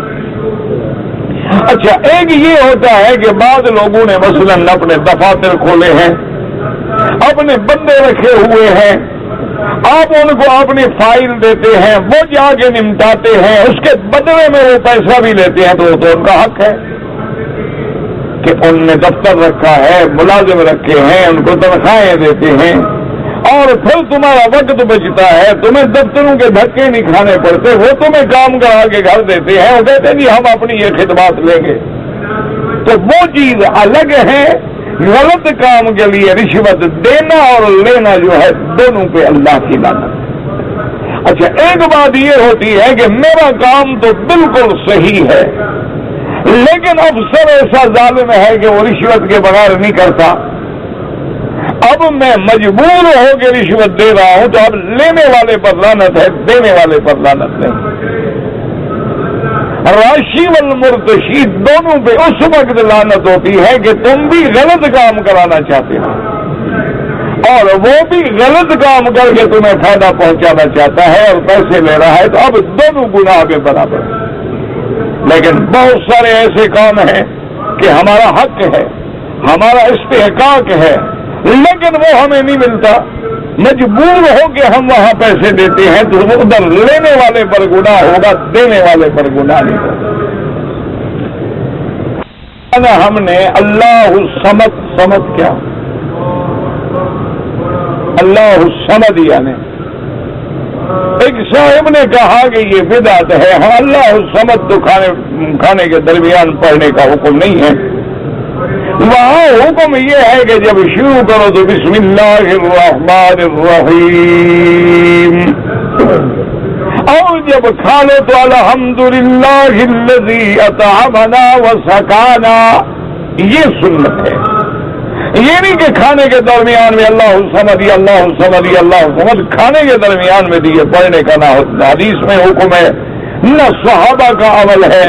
Speaker 1: اچھا ایک یہ ہوتا ہے کہ بعض لوگوں نے مثلاً اپنے دفاتر کھولے ہیں، اپنے بندے رکھے ہوئے ہیں، آپ ان کو اپنی فائل دیتے ہیں، وہ جا کے نمٹاتے ہیں، اس کے بدلے میں وہ پیسہ بھی لیتے ہیں، تو وہ تو ان کا حق ہے کہ ان نے دفتر رکھا ہے، ملازم رکھے ہیں، ان کو تنخواہیں دیتے ہیں، اور پھر تمہارا وقت بچتا ہے، تمہیں دفتروں کے دھکے نہیں کھانے پڑتے، وہ تمہیں کام کرا کے گھر دیتے ہیں، وہ کہتے ہیں جی ہم اپنی یہ خدمات لیں گے، تو وہ چیز الگ ہے۔ غلط کام کے لیے رشوت دینا اور لینا جو ہے دونوں پہ اللہ کی لعنت۔ اچھا ایک بات یہ ہوتی ہے کہ میرا کام تو بالکل صحیح ہے، لیکن افسر ایسا ظالم ہے کہ وہ رشوت کے بغیر نہیں کرتا. اب میں مجبور ہو کے رشوت دے رہا ہوں تو اب لینے والے پر لعنت ہے, دینے والے پر لعنت نہیں. راشی والمرتشی دونوں پہ اس وقت لعنت ہوتی ہے کہ تم بھی غلط کام کرانا چاہتے ہو اور وہ بھی غلط کام کر کے تمہیں فائدہ پہنچانا چاہتا ہے اور پیسے لے رہا ہے, تو اب دونوں گناہ کے برابر ہیں. لیکن بہت سارے ایسے کام ہیں کہ ہمارا حق ہے, ہمارا استحقاق ہے, لیکن وہ ہمیں نہیں ملتا. مجبور ہو کے ہم وہاں پیسے دیتے ہیں تو ادھر لینے والے پر گناہ ہوگا, دینے والے پر گناہ نہیں ہوگا. ہم نے اللہ الصمد, سمد کیا, اللہ الصمد یعنی ایک صاحب نے کہا کہ یہ بدعت ہے. ہاں اللہ الصمد تو کھانے کے درمیان پڑھنے کا حکم نہیں ہے. وہاں حکم یہ ہے کہ جب شروع کرو تو بسم اللہ الرحمن الرحیم, اور جب کھا لو تو الحمدللہ الذی اطعمنا وسقانا. یہ سنت ہے. یہ نہیں کہ کھانے کے درمیان میں اللہ الصمد اللہ الصمد اللہ الصمد, کھانے کے درمیان میں دیے پڑھنے کا نہ حدیث میں حکم ہے, نہ صحابہ کا عمل ہے,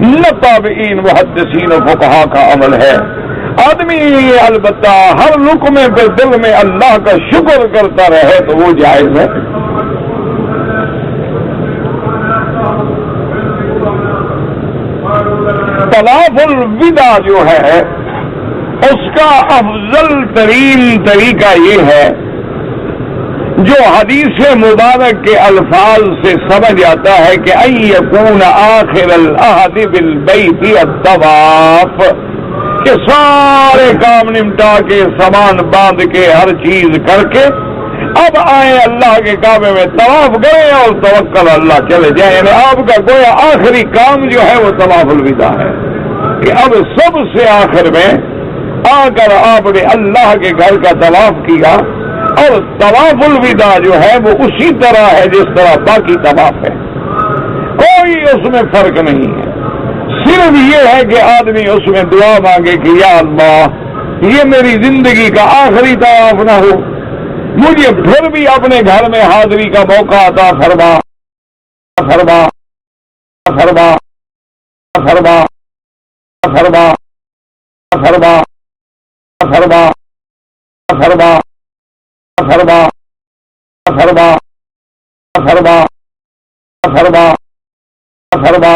Speaker 1: نہ تابعین محدثین و فقہا کا عمل ہے. آدمی البتہ ہر لقمے پہ دل میں اللہ کا شکر کرتا رہے تو وہ جائز ہے. طواف الوداع جو ہے اس کا افضل ترین طریقہ یہ ہے جو حدیث مبارک کے الفاظ سے سمجھ آتا ہے کہ ان یکون آخر العہد بالبیت الطواف, کہ سارے کام نمٹا کے سامان باندھ کے ہر چیز کر کے اب آئے اللہ کے کعبے میں طواف کریں اور توکل اللہ چلے جائیں. یعنی آپ کا گویا آخری کام جو ہے وہ طواف الوداع ہے کہ اب سب سے آخر میں آ کر آپ نے اللہ کے گھر کا طواف کیا. اور طواف الوداع جو ہے وہ اسی طرح ہے جس طرح باقی طواف ہے, کوئی اس میں فرق نہیں ہے. صرف یہ ہے کہ آدمی اس میں دعا مانگے کہ یا اللہ یہ میری زندگی کا آخری طواف نہ ہو, مجھے پھر بھی اپنے گھر میں حاضری کا موقع عطا فرما فرما فرما فرما فرما فرما فرما فرما فرما فرما فرما فرما فرما